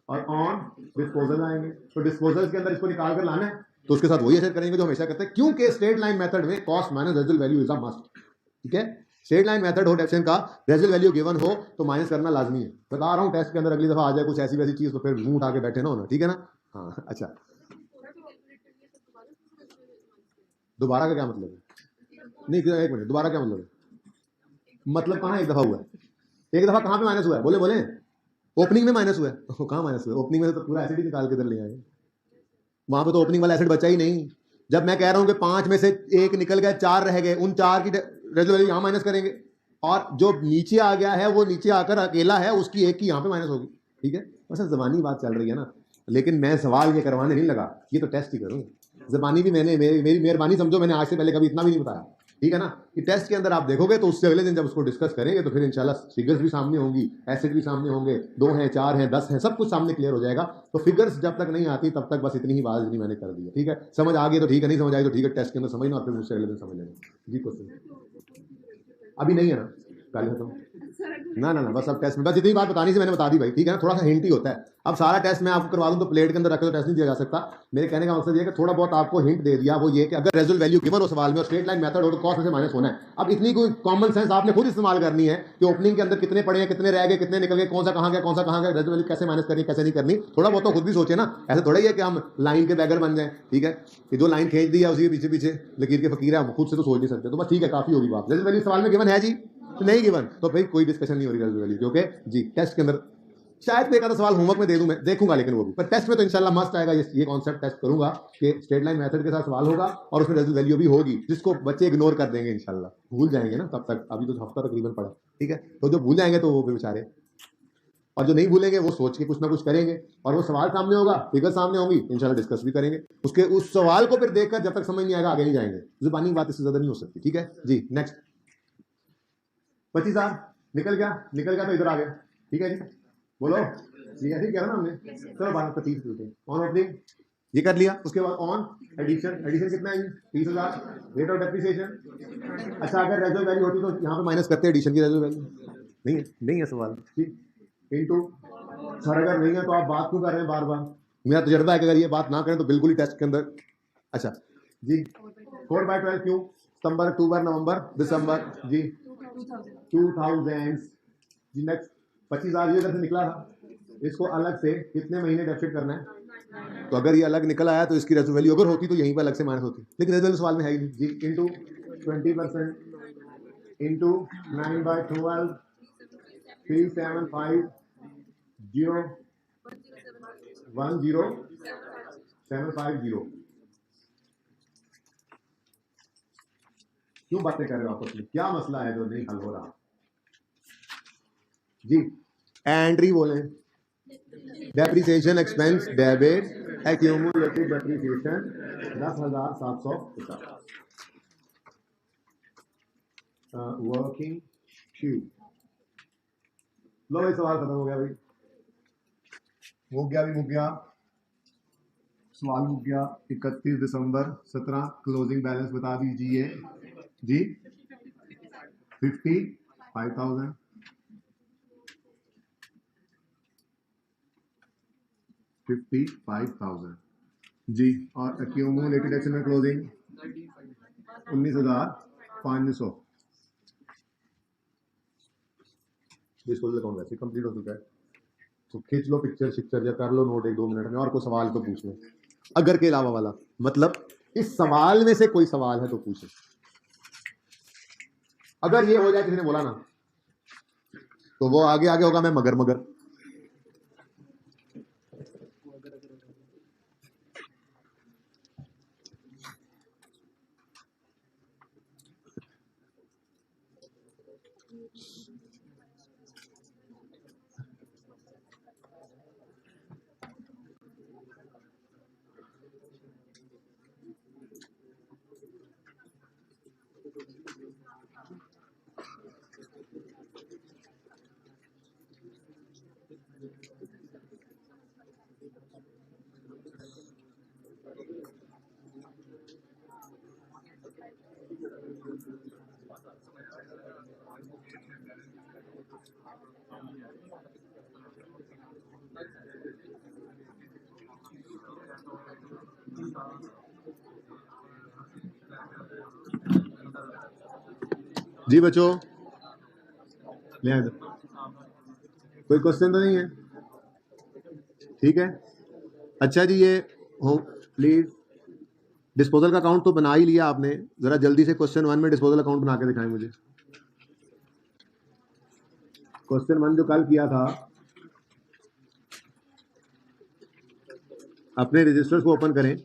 और ऑन डिस्पोजल आएंगे, तो डिस्पोजल के अंदर इसको निकाल कर लाना है, तो उसके साथ वही असर करेंगे जो हमेशा करते हैं, क्योंकि स्ट्रेट लाइन मेथड में cost minus रेजुअल value is a must, ठीक है, स्ट्रेट लाइन मेथड हो डेफिनेशन का, रेजुअल वैल्यू गिवन हो तो माइनस करना लाजमी है, बता रहा हूँ, टेस्ट के अंदर अगली दफा आ जाए कुछ ऐसी वैसी चीज तो फिर मुंह उठा के बैठे ना होना, ठीक है ना। हाँ अच्छा, दोबारा का क्या मतलब है, नहीं एक मिनट, दोबारा क्या मतलब है, मतलब कहाँ एक दफा हुआ है, एक दफा कहाँ पे माइनस हुआ है, बोले बोले ओपनिंग में माइनस हुआ है, कहाँ माइनस हुआ है, ओपनिंग में तो पूरा एसिड ही निकाल के इधर ले आए, वहां पे तो ओपनिंग वाला एसिड बचा ही नहीं, जब मैं कह रहा हूं कि 5 में से एक निकल गया 4 रह गए, उन 4 की रेजुअल वैल्यू यहाँ माइनस करेंगे, और जो नीचे आ गया है वो नीचे आकर अकेला है उसकी एक की यहाँ पे माइनस होगी, ठीक है, बस जबानी बात चल रही है ना, लेकिन मैं सवाल ये करवाने नहीं लगा, ये तो टेस्ट ही करूँ, जबानी भी मैंने मेरी मेहरबानी समझो, मैंने आज से पहले कभी इतना भी नहीं बताया, ठीक है ना, कि टेस्ट के अंदर आप देखोगे तो उससे अगले दिन जब उसको डिस्कस करेंगे तो फिर इंशाल्लाह फिगर्स भी सामने होंगी, एसिड भी सामने होंगे, 2 हैं 4 हैं 10 हैं, सब कुछ सामने क्लियर हो जाएगा, तो फिगर्स जब तक नहीं आती तब तक बस इतनी ही बात नहीं मैंने कर दी है, ठीक है, समझ आ गई तो ठीक है, नहीं समझ आई तो ठीक है, टेस्ट के अंदर समझना और फिर मुझसे अगले दिन समझ लेना जी। क्वेश्चन अभी नहीं है ना, पहले तो ना ना ना, बस अब टेस्ट में बस इतनी बात बतानी से मैंने बता दी भाई, ठीक है ना, थोड़ा सा हिंट ही होता है, अब सारा टेस्ट मैं आपको करवा दूं तो प्लेट के अंदर रखे तो टेस्ट नहीं दिया जा सकता, मेरे कहने का मकसद ये है कि थोड़ा बहुत आपको हिंट दे दिया, वो ये कि अगर रेजुअल वैल्यू गिवन हो सवाल में और स्ट्रेट लाइन मेथड हो तो कॉस्ट में से माइनस होना है, अब इतनी कोई कॉमन सेंस आपने खुद इस्तेमाल करनी है कि ओपनिंग के अंदर कितने पड़े हैं, कितने रह गए, कितने निकल गए, कौन सा कहाँ गया, रेजुअल वैल्यू कैसे माइनस करनी कैसे नहीं करनी, थोड़ा बहुत तो खुद भी सोचे ना, ऐसे थोड़ा ही है कि हम लाइन के बैगर बन जाए, ठीक है, कि जो लाइन खींच दी है उसी के पीछे पीछे लकीर के फकीर है, खुद से तो सोच नहीं सकते, तो बस ठीक है, काफी होगी बात, रेजुअल वैल्यू सवाल में गिवन है जी, तो नहीं गिवन तो भाई कोई डिस्कशन नहीं हो रही रेजुअल वैल्यू, क्योंकि जी टेस्ट के अंदर शायद कोई एक आधा सवाल होमवर्क में दे दूं, मैं देखूंगा, लेकिन वो भी पर टेस्ट में तो इंशाल्लाह मस्ट आएगा, ये कॉन्सेप्ट टेस्ट करूंगा कि स्ट्रेट लाइन मेथड के साथ सवाल होगा और उसमें रेजुअल वैल्यू भी होगी, जिसको बच्चे इग्नोर कर देंगे इंशाल्लाह, भूल जाएंगे ना तब तक, अभी तो हफ्ता तकरीबन पड़ा, ठीक है, तो जो भूल जाएंगे तो वो फिर बेचारे, और जो नहीं भूलेंगे वो सोच के कुछ ना कुछ करेंगे, और वो सवाल सामने होगा, फिगर सामने होंगी, इंशाल्लाह डिस्कस भी करेंगे, उसके उस सवाल को फिर देखकर जब तक समझ नहीं आएगा आगे नहीं जाएंगे, जुबानी बात इससे ज्यादा नहीं हो सकती, ठीक है जी। नेक्स्ट 25 हज़ार निकल गया तो इधर आ गया, ठीक है जी, बोलो ठीक है, ठीक है ना हमने, चलो 12-25 ऑन ओपनिंग ये कर लिया, उसके बाद ऑन एडिशन कितना है 30 हज़ार, रेट ऑफ डेप्रिसिएशन, अच्छा अगर रेजुअल वैल्यू होती तो यहाँ पे माइनस करते एडिशन की रेजुअल वैल्यू, नहीं है सवाल, ठीक, इनटू, सर अगर नहीं है तो आप बात क्यों कर रहे हैं बार बार, मेरा तजर्बा है कि अगर ये बात ना करें तो बिल्कुल ही टेस्ट के अंदर, अच्छा जी 4/12 क्यों, सितंबर अक्टूबर नवंबर दिसंबर जी 2000 जी। नेक्स्ट 25,000 ये इधर से निकला था, इसको अलग से कितने महीने डेफिसिट करना है, तो अगर ये अलग निकल आया तो इसकी रेजुअल वैल्यू अगर होती तो यहीं पर अलग से माइनस होती, लेकिन रेजुअल सवाल में है ही नहीं जी, इनटू 20% इनटू 9/12 3750 क्यों बातें कर रहे हो आपस में? क्या मसला है जो नहीं हल हो रहा जी? एंट्री बोले, depreciation expense debit accumulated depreciation 10,750 working Q. लो भाई सवाल खत्म हो गया भाई, हो गया भी मुक गया, सवाल मुक गया। 31 दिसंबर 17 क्लोजिंग बैलेंस बता दीजिए जी। 55,000 55,000 जी। और एक्यूमुलेटेड एक्शन में क्लोजिंग 19,500। डिस्पोजल अकाउंट वैसे कंप्लीट हो चुका है, तो खींच लो पिक्चर शिक्चर या कर लो नोट 1-2 मिनट में, और कोई सवाल तो पूछ लो अगर के अलावा वाला, मतलब इस सवाल में से कोई सवाल है तो पूछो। अगर ये हो जाए किसी ने बोला ना तो वो आगे आगे होगा मैं मगर मगर। जी बच्चों ले आए, कोई क्वेश्चन तो नहीं है? ठीक है, अच्छा जी। ये हो प्लीज, डिस्पोजल का अकाउंट तो बना ही लिया आपने, जरा जल्दी से क्वेश्चन 1 में डिस्पोजल अकाउंट बना के दिखाएं मुझे। क्वेश्चन 1 जो कल किया था, अपने रजिस्टर्स को ओपन करें।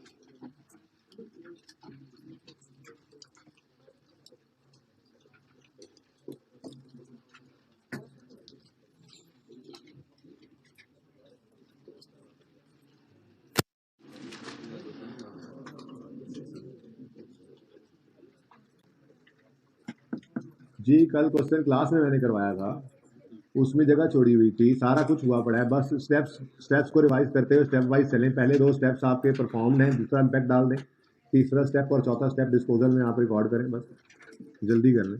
जी कल क्वेश्चन क्लास में मैंने करवाया था, उसमें जगह छोड़ी हुई थी, सारा कुछ हुआ पड़ा है, बस स्टेप्स को रिवाइज करते हुए स्टेप वाइज चलें। पहले 2 स्टेप्स आपके परफॉर्म्ड हैं, दूसरा इम्पैक्ट डाल दें, तीसरा स्टेप और चौथा स्टेप डिस्पोजल में आप रिकॉर्ड करें, बस जल्दी कर लें।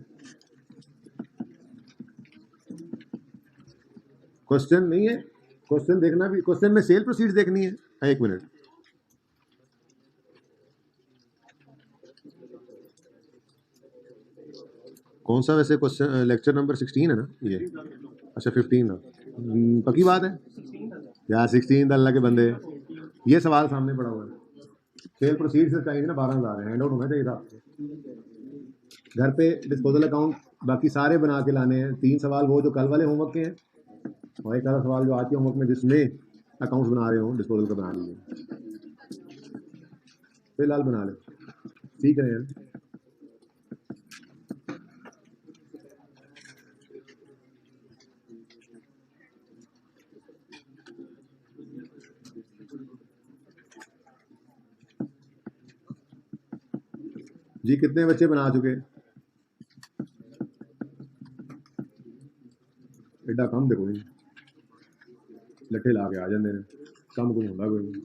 क्वेश्चन नहीं है, क्वेश्चन देखना भी, क्वेश्चन में सेल प्रोसीड्स देखनी है। 1 मिनट, कौन सा वैसे क्वेश्चन? लेक्चर नंबर 16 है ना ये? अच्छा 15 है, पक्की बात है यार? 16 अल्लाह के बंदे, ये सवाल सामने पड़ा हुआ है। सेल प्रोसीड से चाहिए ना 12,000 हैंड आउट होना चाहिए था घर पे। डिस्पोजल अकाउंट बाकी सारे बना के लाने हैं। 3 सवाल वो जो कल वाले होमवर्क के हैं, और एक आधा सवाल जो आज के होमवर्क में जिसमें अकाउंट्स बना रहे हो डिस्पोजल का बना लीजिए, फिलहाल बना ले, सीख रहे हैं। जी कितने बच्चे बना चुके? एडा कम देखो नहीं, लट्ठे ला के आ जाते हैं, कम कुछ होता कोई नहीं।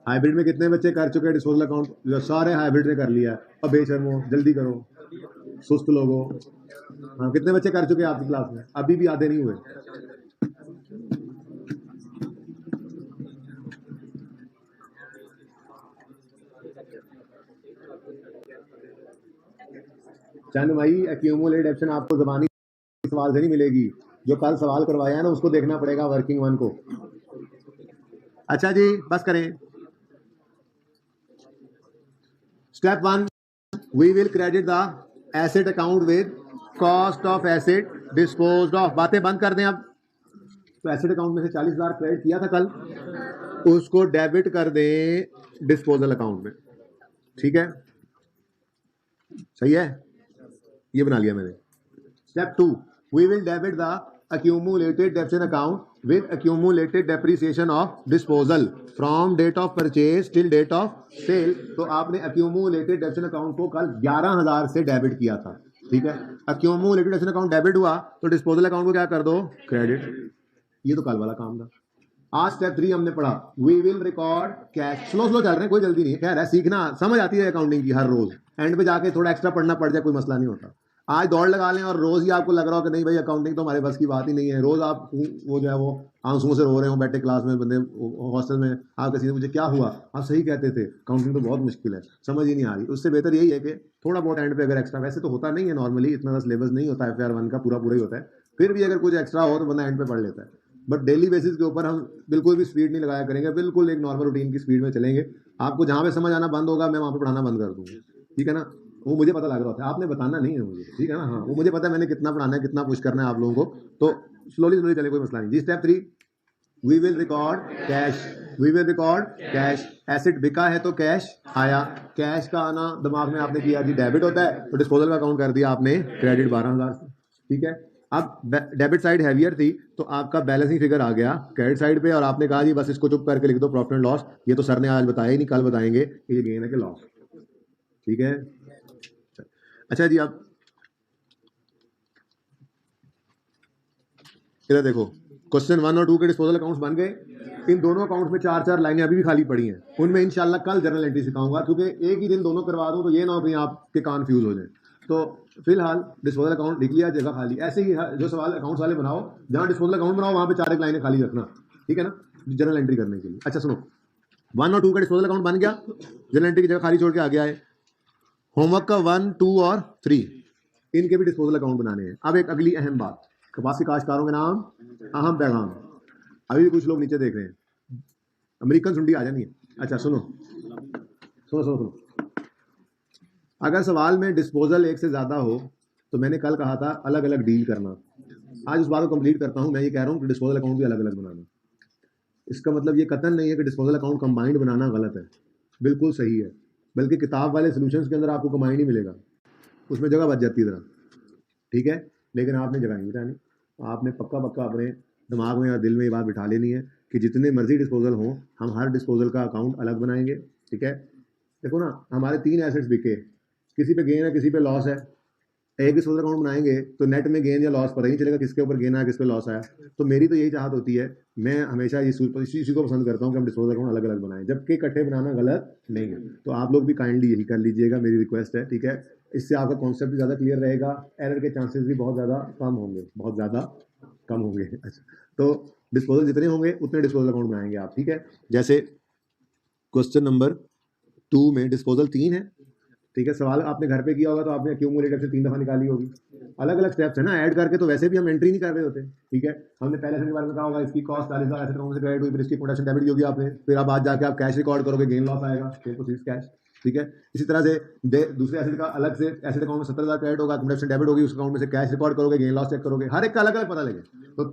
हाइब्रिड में कितने बच्चे कर चुके हैं डिस्पोजल अकाउंट? जो सारे हाइब्रिड ने कर लिया है। अब बेशर्मो जल्दी करो, सुस्त लोगों। हाँ कितने बच्चे कर चुके हैं आपकी क्लास में? अभी भी आधे नहीं हुए। चंद भाई एक्यूमुलेट ऑप्शन आपको जबानी सवाल से नहीं मिलेगी, जो कल सवाल करवाया है ना उसको देखना पड़ेगा, वर्किंग 1 को। अच्छा जी, बस करें। Step 1, we will credit the asset account with cost of asset disposed of. बातें बंद कर दें अब। तो एसेट अकाउंट में से 40,000 क्रेडिट किया था कल, उसको डेबिट कर दें डिस्पोजल अकाउंट में। ठीक है, सही है, ये बना लिया मैंने। Step 2, we will debit the accumulated depreciation account with accumulated depreciation of disposal from date of purchase till date of sale। तो आपने accumulated depreciation account को कल 11,000 से डेबिट किया था। ठीक है, accumulated depreciation account डेबिट हुआ तो disposal account को क्या कर दो, क्रेडिट। ये तो कल वाला काम था। आज स्टेप 3 हमने पढ़ा, we will record cash. Slow slow चल रहे हैं, कोई जल्दी नहीं है, खैर है, सीखना समझ आती है अकाउंटिंग की हर रोज। एंड पे जाके थोड़ा एक्स्ट्रा पढ़ना पड़ जाए, कोई मसला नहीं होता। आज दौड़ लगा लें और रोज ही आपको लग रहा हो कि नहीं भाई अकाउंटिंग तो हमारे बस की बात ही नहीं है, रोज आप वो जो है वो आंसुओं से रो रहे हो बैठे क्लास में, बंदे हॉस्टल में, आप किसी ने मुझे क्या हुआ, आप सही कहते थे अकाउंटिंग तो बहुत मुश्किल है, समझ ही नहीं आ रही। उससे बेहतर यही है कि थोड़ा बहुत एंड पे अगर एक्स्ट्रा, वैसे तो होता नहीं है नॉर्मली, इतना सिलेबस नहीं होता है FR1 का, पूरा ही होता है, फिर भी अगर कुछ एक्स्ट्रा हो तो बंदा एंड पे पढ़ लेता है। बट डेली बेसिस के ऊपर हम बिल्कुल भी स्पीड नहीं लगाया करेंगे, बिल्कुल एक नॉर्मल रूटीन की स्पीड में चलेंगे। आपको जहाँ पे समझ आना बंद होगा मैं वहाँ पे पढ़ाना बंद कर दूंगा, ठीक है ना। वो मुझे पता लग रहा होता है, आपने बताना नहीं है मुझे, ठीक है ना। हाँ, वो मुझे पता है मैंने कितना पढ़ाना है, कितना पुश करना है आप लोगों को, तो स्लोली चले, कोई मसला नहीं जी। Step 3, we will record cash. We will record cash. Asset बिका है तो कैश आया, कैश का आना दिमाग में आपने किया जी डेबिट होता है, तो डिस्पोजल का अकाउंट कर दिया आपने क्रेडिट 12,000 से। ठीक है, अब डेबिट साइड हैवियर थी तो आपका बैलेंसिंग फिगर आ गया क्रेडिट साइड पे, और आपने कहा जी बस इसको चुप करके लिख दो प्रॉफिट एंड लॉस। ये तो सर ने आज बताया ही नहीं, कल बताएंगे कि ये गेन है कि लॉस। ठीक है, अच्छा जी, अब इधर देखो, क्वेश्चन 1 और 2 के डिस्पोजल अकाउंट्स बन गए। इन दोनों अकाउंट्स में 4-4 लाइनें अभी भी खाली पड़ी हैं, उनमें इंशाल्लाह कल जर्नल एंट्री सिखाऊंगा, क्योंकि एक ही दिन दोनों करवा दूं तो ये ना हो कि आपके कंफ्यूज हो जाए। तो फिलहाल डिस्पोजल अकाउंट लिख लिया, जगह खाली। ऐसे ही जो सवाल अकाउंट्स वाले बनाओ, जहां डिस्पोजल अकाउंट बनाओ वहां पे 4 एक लाइनें खाली रखना, ठीक है ना, जर्नल एंट्री करने के लिए। अच्छा सुनो, 1 और 2 का डिस्पोजल अकाउंट बन गया, जर्नल एंट्री की जगह खाली छोड़ के आ गया है। होमवर्क का 1, 2 और 3 इनके भी डिस्पोजल अकाउंट बनाने हैं। अब एक अगली अहम बात, कपासी काश्तकारों के नाम अहम पैगाम। अभी भी कुछ लोग नीचे देख रहे हैं, अमेरिकन सुंडी आ जानी है। अच्छा सुनो सुनो सुनो सुनो, अगर सवाल में डिस्पोजल एक से ज़्यादा हो तो मैंने कल कहा था अलग अलग डील करना, आज उस बात को कंप्लीट करता हूं। मैं ये कह रहा हूं कि डिस्पोजल अकाउंट भी अलग अलग बनाना। इसका मतलब ये कतन नहीं है कि डिस्पोजल अकाउंट कंबाइंड बनाना गलत है, बिल्कुल सही है, बल्कि किताब वाले सोल्यूशंस के अंदर आपको कंबाइंड ही मिलेगा, उसमें जगह बच जाती है ज़रा, ठीक है। लेकिन आपने जगह नहीं बिठानी, आपने पक्का अपने दिमाग में और दिल में ये बात बिठा लेनी है कि जितने मर्जी डिस्पोजल हों हम हर डिस्पोजल का अकाउंट अलग बनाएंगे, ठीक है। देखो ना, हमारे 3 एसेट्स बिके, किसी पे गेन है किसी पे लॉस है, एक डिस्पोजल अकाउंट बनाएंगे तो नेट में गेन या लॉस पता ही नहीं चलेगा किसके ऊपर गेन आया किस पे लॉस आया। तो मेरी तो यही चाहत होती है, मैं हमेशा इसी को पसंद करता हूँ कि हम डिस्पोजल अकाउंट अलग अलग बनाएं, जबकि इकट्ठे बनाना गलत नहीं है। तो आप लोग भी काइंडली यही कर लीजिएगा, मेरी रिक्वेस्ट है, ठीक है। इससे आपका कॉन्सेप्ट भी ज़्यादा क्लियर रहेगा, एरर के चांसेस भी बहुत ज़्यादा कम होंगे, बहुत ज़्यादा कम होंगे। अच्छा, तो डिस्पोजल जितने होंगे उतने डिस्पोजल अकाउंट बनाएंगे आप, ठीक है। जैसे क्वेश्चन नंबर 2 में डिस्पोजल 3 है, ठीक है। सवाल आपने घर पे किया होगा तो आपने क्यूमुलेटिव से 3 दफ़ा निकाली होगी। अलग अलग स्टेप्स है ना, ऐड करके तो वैसे भी हम एंट्री नहीं कर रहे होते, ठीक है। हमने पहले से बारे में कहा होगा इसकी कॉस्ट 40,000 ऐसे अकाउंट से क्रेडिट हुई, फिर इसकी प्रोडक्शन डेबिट की होगी आपने, फिर आप आज जाके आप कैश रिकॉर्ड करोगे, गेन लॉस आएगा, कैश, ठीक है। इसी तरह से दूसरे एसेट का अलग से एसेट अकाउंट में 70,000 क्रेडिट होगा, प्रोडक्शन डेबिट होगी, उस अकाउंट में से कैश रिकॉर्ड करोगे, गेन लॉस चेक करोगे, हर एक का अलग अलग पता लगे। तो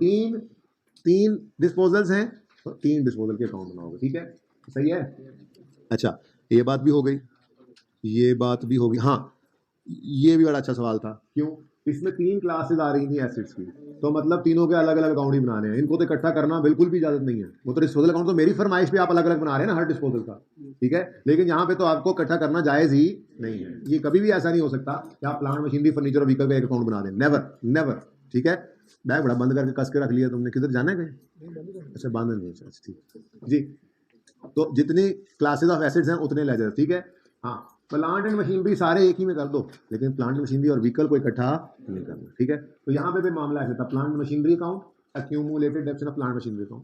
तीन डिस्पोजल्स हैं तो 3 डिस्पोजल के अकाउंट बनाओगे, ठीक है, सही है। अच्छा, ये बात भी हो गई, ये बात भी होगी। हाँ, ये भी बड़ा अच्छा सवाल था, क्यों, इसमें 3 क्लासेस आ रही थी एसेट्स की, तो मतलब तीनों के अलग अलग अकाउंट ही बनाने हैं, इनको तो इकट्ठा करना बिल्कुल भी इजाजत नहीं है। वो तो डिस्पोजल अकाउंट तो मेरी फरमाइश पे आप अलग अलग बना रहे हैं ना हर डिस्पोजल का, ठीक है, लेकिन यहाँ पे तो आपको इकट्ठा करना जायज़ ही नहीं है। ये कभी भी ऐसा नहीं हो सकता कि आप प्लांट मशीनरी फर्नीचर और व्हीकल का एक अकाउंट बना दें, नेवर, ठीक है। बैग बड़ा बंद करके कस के रख लिया तुमने, किधर जाना है कहीं? अच्छा, बांधन नहीं, अच्छा ठीक जी। तो जितनी क्लासेस ऑफ एसेट्स हैं उतने लेजर, ठीक है। हाँ, प्लांट एंड मशीनरी सारे एक ही में कर दो, लेकिन प्लांट मशीनरी और व्हीकल को इकट्ठा नहीं करना, ठीक है। तो यहाँ पे भी मामला ऐसा था, plant machinery account, accumulated डेप्शन of plant machinery account,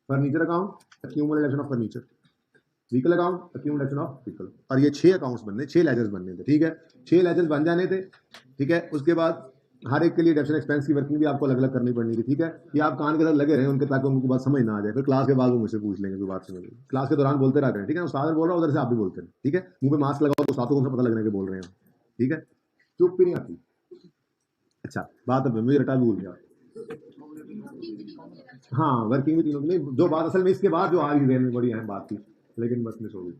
furniture account, accumulated डेप्शन of furniture, vehicle account, accumulation of vehicle, और ये 6 अकाउंट्स बनने, 6 लेजर्स बनने थे, ठीक है। 6 लेजर्स बन जाने थे, ठीक है। उसके बाद हर एक के लिए डेप्शन एक्सपेंस की वर्किंग भी आपको अलग अलग करनी पड़नी थी, ठीक है। ये आप कान के साथ लगे रहे उनके, ताकि उनको बात समझ ना आ जाए, फिर क्लास के बाद वो मुझसे पूछ लेंगे कोई बात समझ। क्लास के दौरान बोलते रहते हैं, ठीक है, उस्ताद बोल रहा है उधर से आप भी बोलते हैं, ठीक है। मुंह पे मास्क लगाओ तो उस्ताद को पता लगने के बोल रहे हैं, ठीक है। चुप भी नहीं आती। अच्छा बात अब मुझे रटा भी भूल गया। हाँ वर्किंग भी तीनों की नहीं, जो बात असल में इसके बाद जो आ रही जहन में बड़ी अहम बात थी, लेकिन बस मिस हो गई।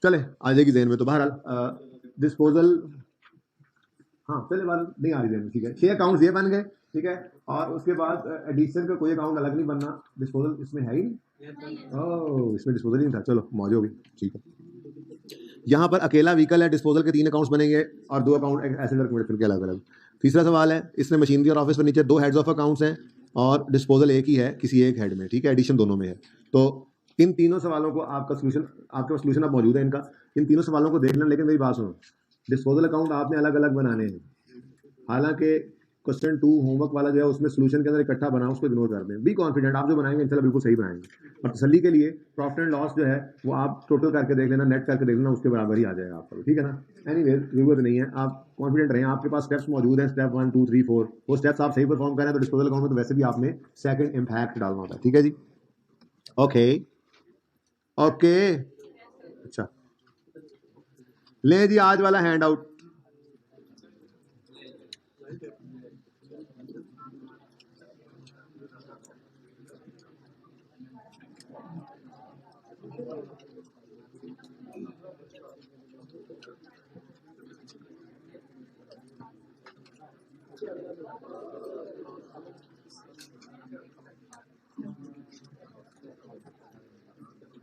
चले आ जाएगी जहन में। तो बहरहाल डिस्पोजल, हाँ चले बात नहीं आ रही जहन में, ठीक है। 6 अकाउंट्स ये बन गए, ठीक है। और उसके बाद एडिशन का कोई अकाउंट अलग नहीं बनना, डिस्पोजल इसमें है ही नहीं। ओह इसमें डिस्पोजल ही नहीं था, चलो मौज होगी, ठीक है। यहाँ पर अकेला व्हीकल है, डिस्पोजल के 3 अकाउंट्स बनेंगे और 2 अकाउंट एसेट वर्किंग के अलग अलग। तीसरा सवाल है, इसमें मशीनरी और ऑफिस पर नीचे 2 हेड्स ऑफ अकाउंट्स हैं और डिस्पोजल एक ही है किसी एक हेड में, ठीक है। एडिशन दोनों में है। तो इन तीनों सवालों को आपका सोल्यूशन, आपके पास सोल्यूशन अब मौजूद है इनका। इन तीनों सवालों को देख लें, लेकिन मेरी बात सुनो, डिस्पोजल अकाउंट आपने अलग अलग बनाने हैं। हालांकि क्वेश्चन 2 होमवर्क वाला जो है उसमें सोल्यूशन के अंदर इकट्ठा बना, उसको इग्नोर कर दें। बी कॉन्फिडेंट, आप जो बनाएंगे इंशाल्लाह बिल्कुल सही बनाएंगे। और तसल्ली के लिए प्रॉफिट एंड लॉस जो है वो आप टोटल करके देख लेना, नेट करके देख लेना, उसके बराबर ही आ जाएगा आपका, ठीक है ना। एनीवेज जरूरत नहीं है, आप कॉन्फिडेंट रहें, आपके पास स्टेप्स मौजूद हैं, स्टेप 1 2 3 4। वो स्टेप्स आप सही परफॉर्म करें तो डिस्पोजल अकाउंट में तो वैसे भी आपने सेकंड इम्पैक्ट डालना होता है, ठीक है जी। ओके ओके अच्छा ले जी आज वाला हैंड आउट।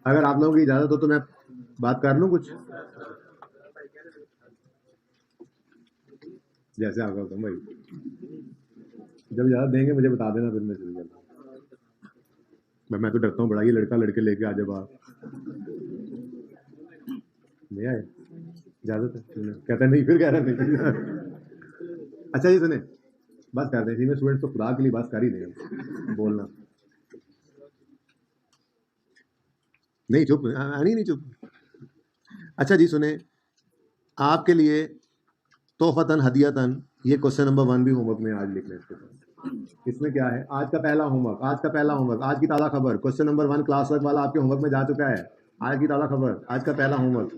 अगर आप लोगों की इजाजत हो तो मैं बात कर लूं कुछ, जैसे आपका हुक्म भाई। जब इजाजत देंगे मुझे बता देना, फिर मैं चल जाऊंगा। मैं तो डरता हूँ बड़ा, ये लड़का लड़के लेके आ जाए बाहर। नहीं आए इजाजत है, कहता नहीं, फिर कह रहा नहीं। अच्छा जी सुने, बस कर दें, में स्टूडेंट तो खुदा के लिए बस कर ही दें बोलना। नहीं चुप, आनी नहीं चुप। अच्छा जी सुने, आपके लिए तोहफतन हदियतन ये क्वेश्चन नंबर 1 भी होमवर्क में आज लिख लें इसके साथ। इसमें क्या है, आज का पहला होमवर्क, आज का पहला होमवर्क, आज की ताज़ा खबर, क्वेश्चन नंबर 1 क्लास वर्क वाला आपके होमवर्क में जा चुका है। आज की ताज़ा खबर, आज का पहला होमवर्क।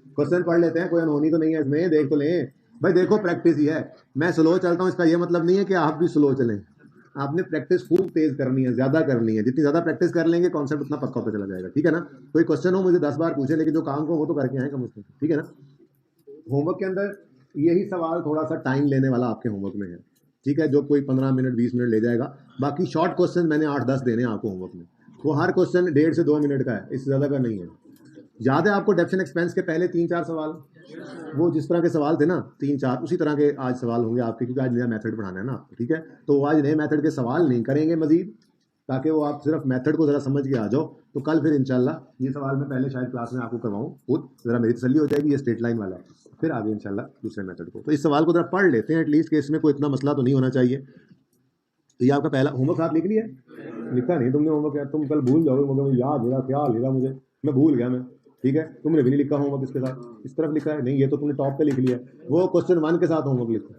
क्वेश्चन पढ़ लेते हैं, कोई अनहोनी तो नहीं है इसमें, देख तो लें भाई। देखो प्रैक्टिस ही है, मैं स्लो चलता हूँ इसका ये मतलब नहीं है कि आप भी स्लो चलें। आपने प्रैक्टिस खूब तेज करनी है, ज्यादा करनी है। जितनी ज्यादा प्रैक्टिस कर लेंगे कॉन्सेप्ट उतना पक्का होता चला जाएगा, ठीक है ना। कोई क्वेश्चन हो मुझे 10 बार पूछे, लेकिन जो काम को वो तो करके आए कम से कम, ठीक है ना। होमवर्क के अंदर यही सवाल थोड़ा सा टाइम लेने वाला आपके होमवर्क में है, ठीक है, जो कोई 15 मिनट 20 मिनट ले जाएगा। बाकी शॉर्ट क्वेश्चन मैंने 8-10 देने हैं आपको होमवर्क में, वो हर क्वेश्चन 1.5 से 2 मिनट का है, इससे ज़्यादा का नहीं है। याद है आपको डेप्शन एक्सपेंस के पहले 3-4 सवाल, वो जिस तरह के सवाल थे ना 3-4, उसी तरह के आज सवाल होंगे आपके, क्योंकि आज नया मेथड पढ़ाना है ना आपको, ठीक है। तो आज नए मेथड के सवाल नहीं करेंगे मजीद, ताकि वो आप सिर्फ मेथड को ज़रा समझ के आ जाओ। तो कल फिर इंशाल्लाह ये सवाल मैं पहले शायद क्लास में आपको करवाऊँ, खुद ज़रा मेरी तसल्ली हो जाएगी, ये स्ट्रेट लाइन वाला है, फिर आगे इंशाल्लाह दूसरे मेथड को। तो इस सवाल को ज़रा पढ़ लेते हैं एटलीस्ट, कि इसमें कोई इतना मसला तो नहीं होना चाहिए। तो ये आपका पहला होमवर्क आप लिख लिया, लिखा नहीं तुमने होमवर्क यार, तुम कल भूल जाओगे, मगर याद मेरा क्या लेगा मुझे, मैं भूल गया मैं, ठीक है। तुमने भी नहीं लिखा होमवर्क इसके साथ, इस तरफ लिखा है नहीं, ये तो तुमने टॉप पे लिख लिया। वो क्वेश्चन 1 के साथ होमवर्क लिखो,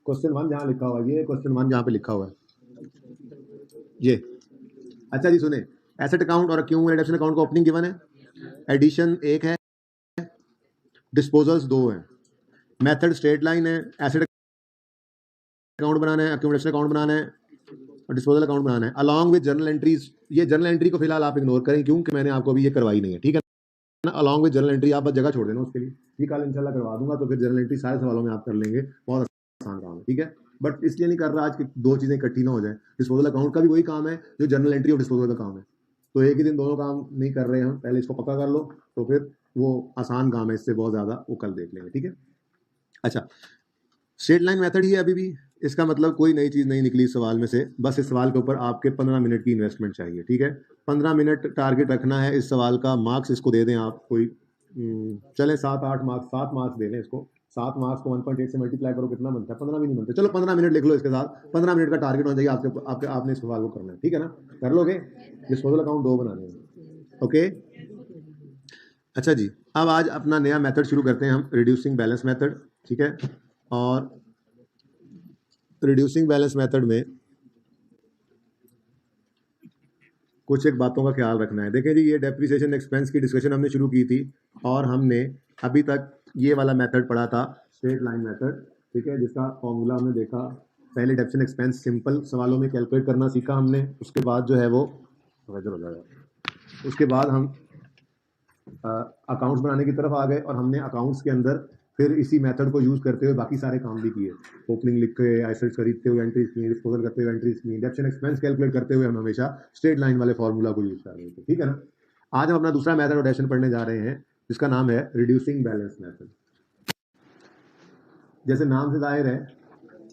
क्वेश्चन 1 जहाँ लिखा हुआ है, ये क्वेश्चन 1 जहाँ पे लिखा हुआ है ये। अच्छा जी सुने, एसेट अकाउंट और एक्यूमुलेशन अकाउंट का ओपनिंग गिवन है, एडिशन 1 है, डिस्पोजल्स 2 है, मेथड स्ट्रेट लाइन है, एसेट अकाउंट बनाना है, एक्यूमुलेशन अकाउंट बनाना है और डिस्पोजल अकाउंट बनाना है, अलॉन्ग विद जर्नल एंट्रीज। ये जर्नल एंट्री को फिलहाल आप इग्नोर करें, क्योंकि मैंने आपको अभी ये करवाई नहीं है, ठीक है ना। अलॉन्ग विद जर्नल एंट्री आप बस जगह छोड़ देना उसके लिए, ये कल इंशाल्लाह करवा दूंगा, तो फिर जर्नल एंट्री सारे सवालों में आप कर लेंगे, बहुत आसान काम है, ठीक है। बट इसलिए नहीं कर रहा आज कि 2 चीज़ें इकट्ठी ना हो जाए। डिस्पोजल अकाउंट का भी वही काम है जो जर्नल एंट्री और डिस्पोजल का काम है, तो एक ही दिन दोनों काम नहीं कर रहे हम, पहले इसको पक्का कर लो, तो फिर वो आसान काम है, इससे बहुत ज़्यादा वो कल देख लेंगे, ठीक है। अच्छा स्ट्रेट लाइन मेथड ही है अभी भी, इसका मतलब कोई नई चीज़ नहीं निकली इस सवाल में से, बस इस सवाल के ऊपर आपके 15 मिनट की इन्वेस्टमेंट चाहिए, ठीक है। 15 मिनट टारगेट रखना है इस सवाल का। मार्क्स इसको दे दें आप कोई, चले 7-8 मार्क्स, 7 मार्क्स दे दें इसको। 7 मार्क्स को 1.8 से मल्टीप्लाई करो, कितना बनता है, 15 भी नहीं बनते, चलो 15 मिनट लिख लो इसके साथ। 15 मिनट का टारगेट होना चाहिए आपके आपने इस सवाल को करना है, ठीक है ना। कर लोगे, डिस्पोजल अकाउंट 2 बनाने हैं, ओके। अच्छा जी, अब आज अपना नया मेथड शुरू करते हैं हम, रिड्यूसिंग बैलेंस मेथड। ठीक है। और रिड्यूसिंग बैलेंस मेथड में कुछ एक बातों का ख्याल रखना है। देखिए जी, ये डेप्रिसिएशन एक्सपेंस की डिस्कशन हमने शुरू की थी और हमने अभी तक ये वाला मेथड पढ़ा था, स्ट्रेट लाइन मेथड, ठीक है, जिसका फॉर्मूला हमने देखा। पहले डेप्रिसिएशन एक्सपेंस सिंपल सवालों में कैलकुलेट करना सीखा हमने, उसके बाद जो है वो उसके बाद हम अकाउंट्स बनाने की तरफ आ गए और हमने अकाउंट्स के अंदर फिर इसी मेथड को यूज़ करते हुए बाकी सारे काम भी किए। ओपनिंग लिख के, एसेट्स खरीदते हुए एंट्रीज की, डिस्पोजल करते हुए एंट्रीज की, डेप्रिसिएशन एक्सपेंस कैलकुलेट करते हुए हम हमेशा स्ट्रेट लाइन वाले फॉर्मूला को यूज़ कर रहे थे, ठीक है ना। आज हम अपना दूसरा मेथड ऑफ डेप्रिसिएशन पढ़ने जा रहे हैं जिसका नाम है रिड्यूसिंग बैलेंस मेथड। जैसे नाम से जाहिर है,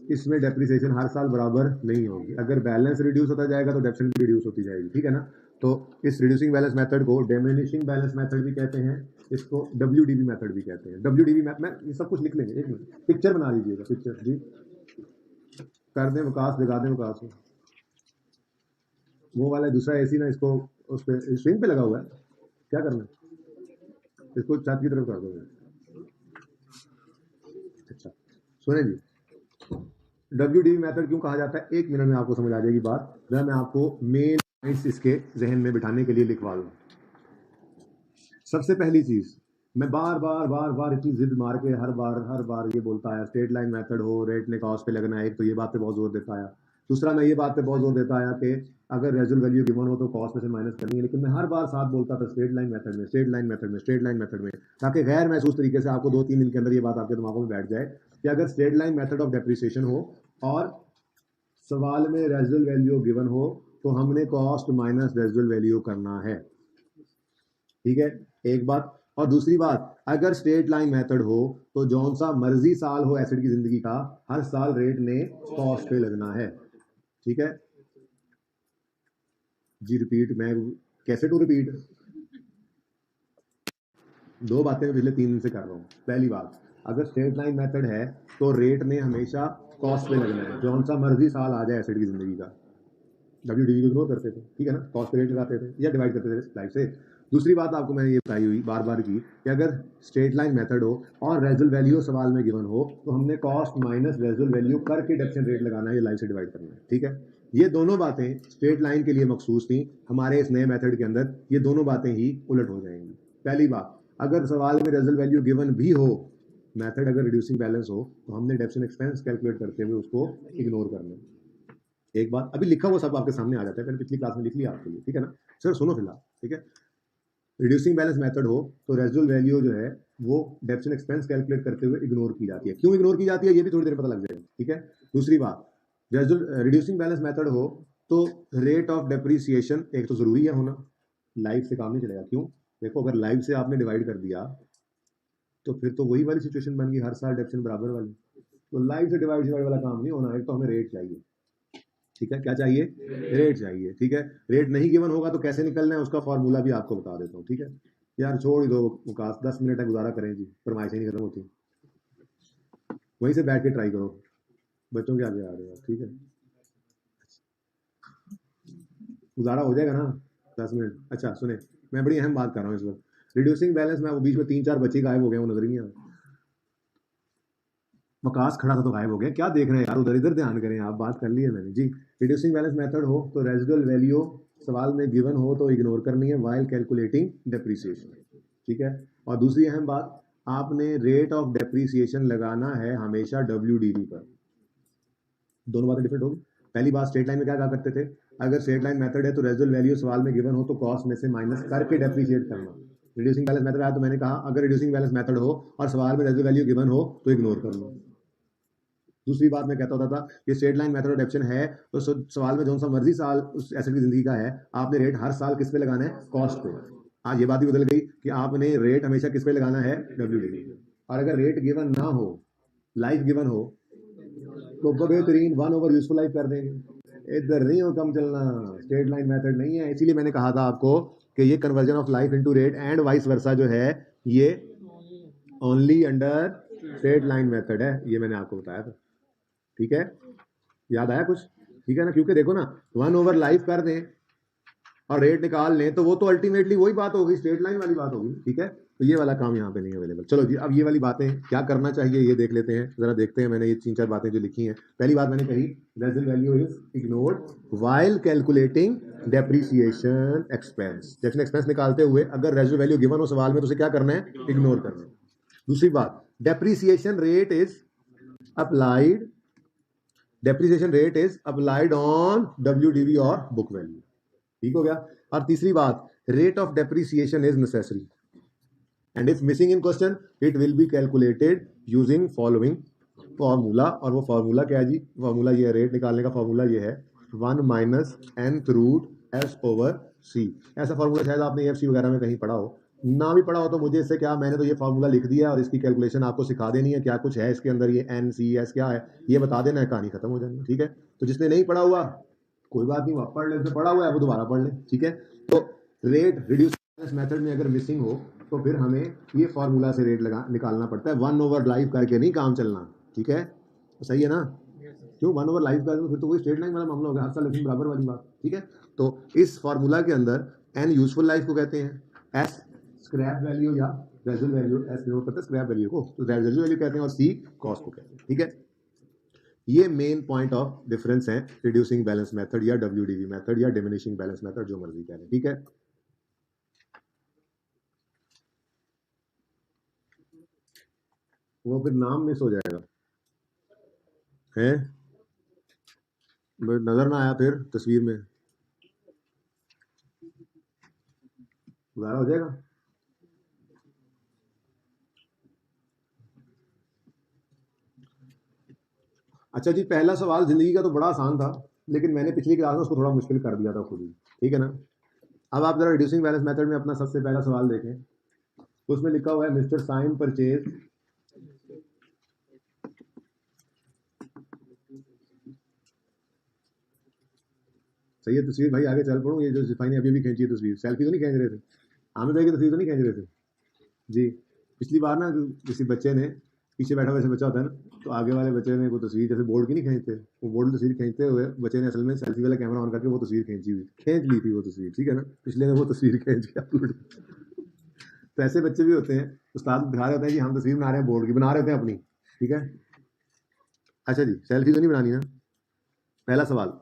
इसमें डेप्रिसिएशन हर साल बराबर नहीं होगी। अगर बैलेंस रिड्यूस होता जाएगा तो डेप्रिसिएशन भी रिड्यूस होती जाएगी, ठीक है ना। तो इस रिड्यूसिंग बैलेंस मेथड को डिमिनिशिंग बैलेंस मेथड भी कहते हैं, इसको WDB मेथड भी कहते हैं। WDB मैं ये सब कुछ लिख लेंगे, एक मिनट पिक्चर बना लीजिएगा, पिक्चर जी कर दें विकास, दिखा दें विकास को। वो वाला दूसरा AC ना, इसको उस पर स्क्रीन पे लगा हुआ है, क्या करना है, इसको छत की तरफ कर दो। अच्छा सुने जी, WDB मेथड क्यों कहा जाता है, एक मिनट में आपको समझ आ जाएगी बात। जरा मैं आपको मेन पॉइंट्स इसके जहन में बिठाने के लिए लिखवा दूं। सबसे पहली चीज, मैं बार बार इतनी जिद मार के हर बार ये बोलता है स्ट्रेट लाइन मेथड हो, रेट ने कॉस्ट पे लगना है, एक तो ये बात पे बहुत जोर देता है। दूसरा मैं ये बात पे बहुत जोर देता है कि अगर रेजुअल वैल्यू गिवन हो तो कॉस्ट में से माइनस करनी है। लेकिन मैं हर बार साथ बोलता था स्ट्रेट लाइन मेथड में, स्ट्रेट लाइन मेथड में, स्ट्रेट लाइन मेथड में, ताकि गैर महसूस तरीके से आपको 2-3 दिन के अंदर ये बात आपके दिमागों में बैठ जाए कि अगर straight line method of depreciation हो और सवाल में रेजुअल वैल्यू गिवन हो तो हमने कॉस्ट माइनस रेजुअल वैल्यू करना है, ठीक है, एक बात। और दूसरी बात, अगर स्ट्रेट लाइन मेथड हो तो जौन सा मर्जी साल हो एसेट की जिंदगी का, हर साल रेट ने कॉस्ट पे लगना है, ठीक है जी। रिपीट, मैं कैसे टू रिपीट, दो बातें मैं पिछले 3 दिन से कर रहा हूँ। पहली बात, अगर स्ट्रेट लाइन मेथड है तो रेट ने हमेशा कॉस्ट पे लगना है, जौन सा मर्जी साल आ जाए एसेट की जिंदगी का। WDB को इग्नोर करते थे, ठीक है ना, कॉस्ट पे रेट लगाते थे या डिवाइड करते थे लाइफ से। दूसरी बात आपको मैंने ये बताई हुई बार की कि अगर स्ट्रेट लाइन मेथड हो और रेजुअल वैल्यू सवाल में गिवन हो तो हमने कॉस्ट माइनस रेजुअल वैल्यू करके डेप्रिसिएशन रेट लगाना है, ये लाइफ से डिवाइड करना है, ठीक है। ये दोनों बातें स्ट्रेट लाइन के लिए मखसूस थी, हमारे इस नए मेथड के अंदर ये दोनों बातें ही उलट हो जाएंगी। पहली बात, अगर सवाल में रेजुअल वैल्यू गिवन भी हो, मेथड अगर रिड्यूसिंग बैलेंस हो तो हमने डेप्रिसिएशन एक्सपेंस कैलकुलेट करते हुए उसको इग्नोर करना है। एक बात, अभी लिखा हुआ सब आपके सामने आ जाता है, मैंने पिछली क्लास में लिख लिया आपके लिए, ठीक है ना। सर सुनो फिलहाल, ठीक है, रिड्यूसिंग बैलेंस मेथड हो तो रेजुअल वैल्यू जो है वो डेप्रिसिएशन एक्सपेंस कैलकुलेट करते हुए इग्नोर की जाती है। क्यों इग्नोर की जाती है ये भी थोड़ी देर पता लग जाएगा, ठीक है। दूसरी बात, रिड्यूसिंग बैलेंस मेथड हो तो रेट ऑफ डेप्रिसिएशन एक तो जरूरी है होना, लाइफ से काम नहीं चलेगा। क्यों, देखो अगर लाइफ से आपने डिवाइड कर दिया तो फिर तो वही वाली सिचुएशन बन गई, हर साल डेप्रिसिएशन बराबर वाली। तो लाइफ से डिवाइड वाला काम नहीं होना, एक तो हमें रेट चाहिए, ठीक है, क्या चाहिए, रेट चाहिए, ठीक है। रेट नहीं गिवन होगा तो कैसे निकलना है उसका फॉर्मूला भी आपको बता देता हूँ, ठीक है। यार छोड़ ही दो विकास, 10 मिनट तक गुजारा करें जी, फरमाइशें नहीं खत्म होती, वहीं से बैठ के ट्राई करो, बच्चों के आगे आ रहे हो, ठीक है, गुजारा हो जाएगा ना 10 मिनट। अच्छा सुने, मैं बड़ी अहम बात कर रहा हूँ इस वक्त, रिड्यूसिंग बैलेंस में वो बीच में 3-4 बच्चे गायब हो गए, वो नजर ही नहीं आ रहा। वकास खड़ा था तो गायब हो गया, क्या देख रहे हैं यार, उधर इधर ध्यान करें आप, बात कर ली है मैंने जी। रिड्यूसिंग बैलेंस मेथड हो तो रेजिडुअल वैल्यू सवाल में गिवन हो तो इग्नोर करनी है व्हाइल कैलकुलेटिंग डेप्रिसिएशन, ठीक है। और दूसरी अहम बात, आपने रेट ऑफ डेप्रिसिएशन लगाना है हमेशा WDB पर। दोनों बातें डिफरेंट होगी। पहली बात, स्ट्रेट लाइन में क्या कहा करते थे, अगर स्ट्रेट लाइन मेथड है तो रेजिडुअल वैल्यू सवाल में गिवन हो तो कॉस्ट में से माइनस करके डेप्रिसिएट करना। रिड्यूसिंग बैलेंस मेथड आया तो मैंने कहा अगर रिड्यूसिंग बैलेंस मेथड हो और सवाल में रेजिडुअल वैल्यू गिवन हो तो इग्नोर करना। दूसरी बात मैं कहता होता था कि straight line method of depreciation है तो सवाल में जो सा मर्जी साल उस एसेट की जिंदगी का है, आपने रेट हर साल किस पे लगाना है, कॉस्ट पे। आज ये बात भी बदल गई कि आपने रेट हमेशा किस पे लगाना है, WDB। और अगर रेट गिवन ना हो, लाइफ गिवन हो तो बेहतरीन 1 ओवर यूजफुल लाइफ कर देंगे, इधर नहीं हो कम चलना, स्ट्रेट लाइन मेथड नहीं है। इसीलिए मैंने कहा था आपको कि ये conversion of life into rate and vice versa जो है ये only under straight line method है, ये मैंने आपको बताया था, ठीक है, याद आया कुछ, ठीक है ना। क्योंकि देखो ना, 1 ओवर लाइफ कर दें और रेट निकाल लें तो वो तो अल्टीमेटली वही बात होगी, स्ट्रेट लाइन वाली बात होगी, ठीक है। तो ये वाला काम यहाँ पे नहीं अवेलेबल। चलो जी, अब ये वाली बातें क्या करना चाहिए ये देख लेते हैं, जरा देखते हैं। मैंने ये 3-4 बातें जो लिखी हैं, पहली बात मैंने कही resale value is ignored while calculating depreciation expense. Depreciation expense निकालते हुए अगर रेजल वैल्यू गिवन हो सवाल में तो उसे क्या करना है, इग्नोर करना है। दूसरी बात, depreciation rate is applied, depreciation rate is applied on WDV और बुक वैल्यू, ठीक हो गया। और तीसरी बात, rate of depreciation is necessary and if missing in question it will be calculated using following formula। और वो फॉर्मूला क्या है जी, फॉर्मूला ये है, रेट निकालने का फॉर्मूला ये है 1 minus nth root s over c। ऐसा फॉर्मूला शायद आपने EFC वगैरह में कहीं पढ़ा हो, ना भी पढ़ा हो तो मुझे इससे क्या, मैंने तो ये फॉर्मूला लिख दिया और इसकी कैलकुलेशन आपको सिखा देनी है, क्या कुछ है इसके अंदर, ये n c s क्या है ये बता देना है, कहानी खत्म हो जानी है, ठीक है। तो जिसने नहीं पढ़ा हुआ कोई बात नहीं, पढ़ ले, उसने पढ़ा हुआ है वो दोबारा पढ़ ले, ठीक है। तो रेट रिड्यूस मेथड में अगर मिसिंग हो तो फिर हमें ये फॉर्मूला से रेट लगा निकालना पड़ता है, 1 ओवर लाइफ करके नहीं काम चलना, ठीक है। तो सही है ना, क्यों 1 ओवर लाइफ करके, फिर तो वही स्ट्रेट लाइन वाला मामला हो गया, हर साल लेकिन बराबर वाली बात, ठीक है। तो इस फॉर्मूला के अंदर n यूजफुल लाइफ को कहते हैं, s स्क्रैप वैल्यू या रेजल वैल्यू, s डिनोट करता है स्क्रैप वैल्यू को, तो रेजल वैल्यू कहते हैं, और c कॉस्ट को कहते हैं, ठीक है। ये मेन पॉइंट ऑफ डिफरेंस है रिड्यूसिंग बैलेंस मेथड या WDV मेथड या डिमिनिशिंग बैलेंस मेथड, जो मर्जी कह रहे हैं, ठीक है। वो फिर नाम मिस हो जाएगा, है नजर ना आया फिर तस्वीर में, गुजारा हो जाएगा। अच्छा जी, पहला सवाल जिंदगी का तो बड़ा आसान था, लेकिन मैंने पिछली क्लास में उसको थोड़ा मुश्किल कर दिया था खुद ही, ठीक है ना। अब आप जरा रिड्यूसिंग बैलेंस मेथड में अपना सबसे पहला सवाल देखें, उसमें लिखा हुआ है मिस्टर साइम परचेज सही है तस्वीर भाई, आगे चल पड़ूँ। ये जो सिपाही ने अभी भी खींची है तस्वीर, सेल्फी तो नहीं खींच रहे थे, आमिर भाई की तस्वीर तो नहीं खींच रहे थे जी। पिछली बार ना किसी बच्चे ने, पीछे बैठा हुआ ऐसे बच्चा होता है ना, तो आगे वाले बच्चे ने वो तस्वीर जैसे बोर्ड की नहीं खींचते, वो बोर्ड तस्वीर खींचते हुए बच्चे ने असल में सेल्फी वाला कैमरा ऑन करके वो तस्वीर खींच ली थी वो तस्वीर, ठीक है ना। पिछले ने वो तस्वीर खींच के अपलोड। तो ऐसे बच्चे भी होते हैं, उस्ताद दिखा रहे होते हैं कि हम तस्वीर बना रहे हैं, बोर्ड की बना रहे होते हैं अपनी, ठीक है। अच्छा जी, सेल्फी तो नहीं बनानी ना। पहला सवाल,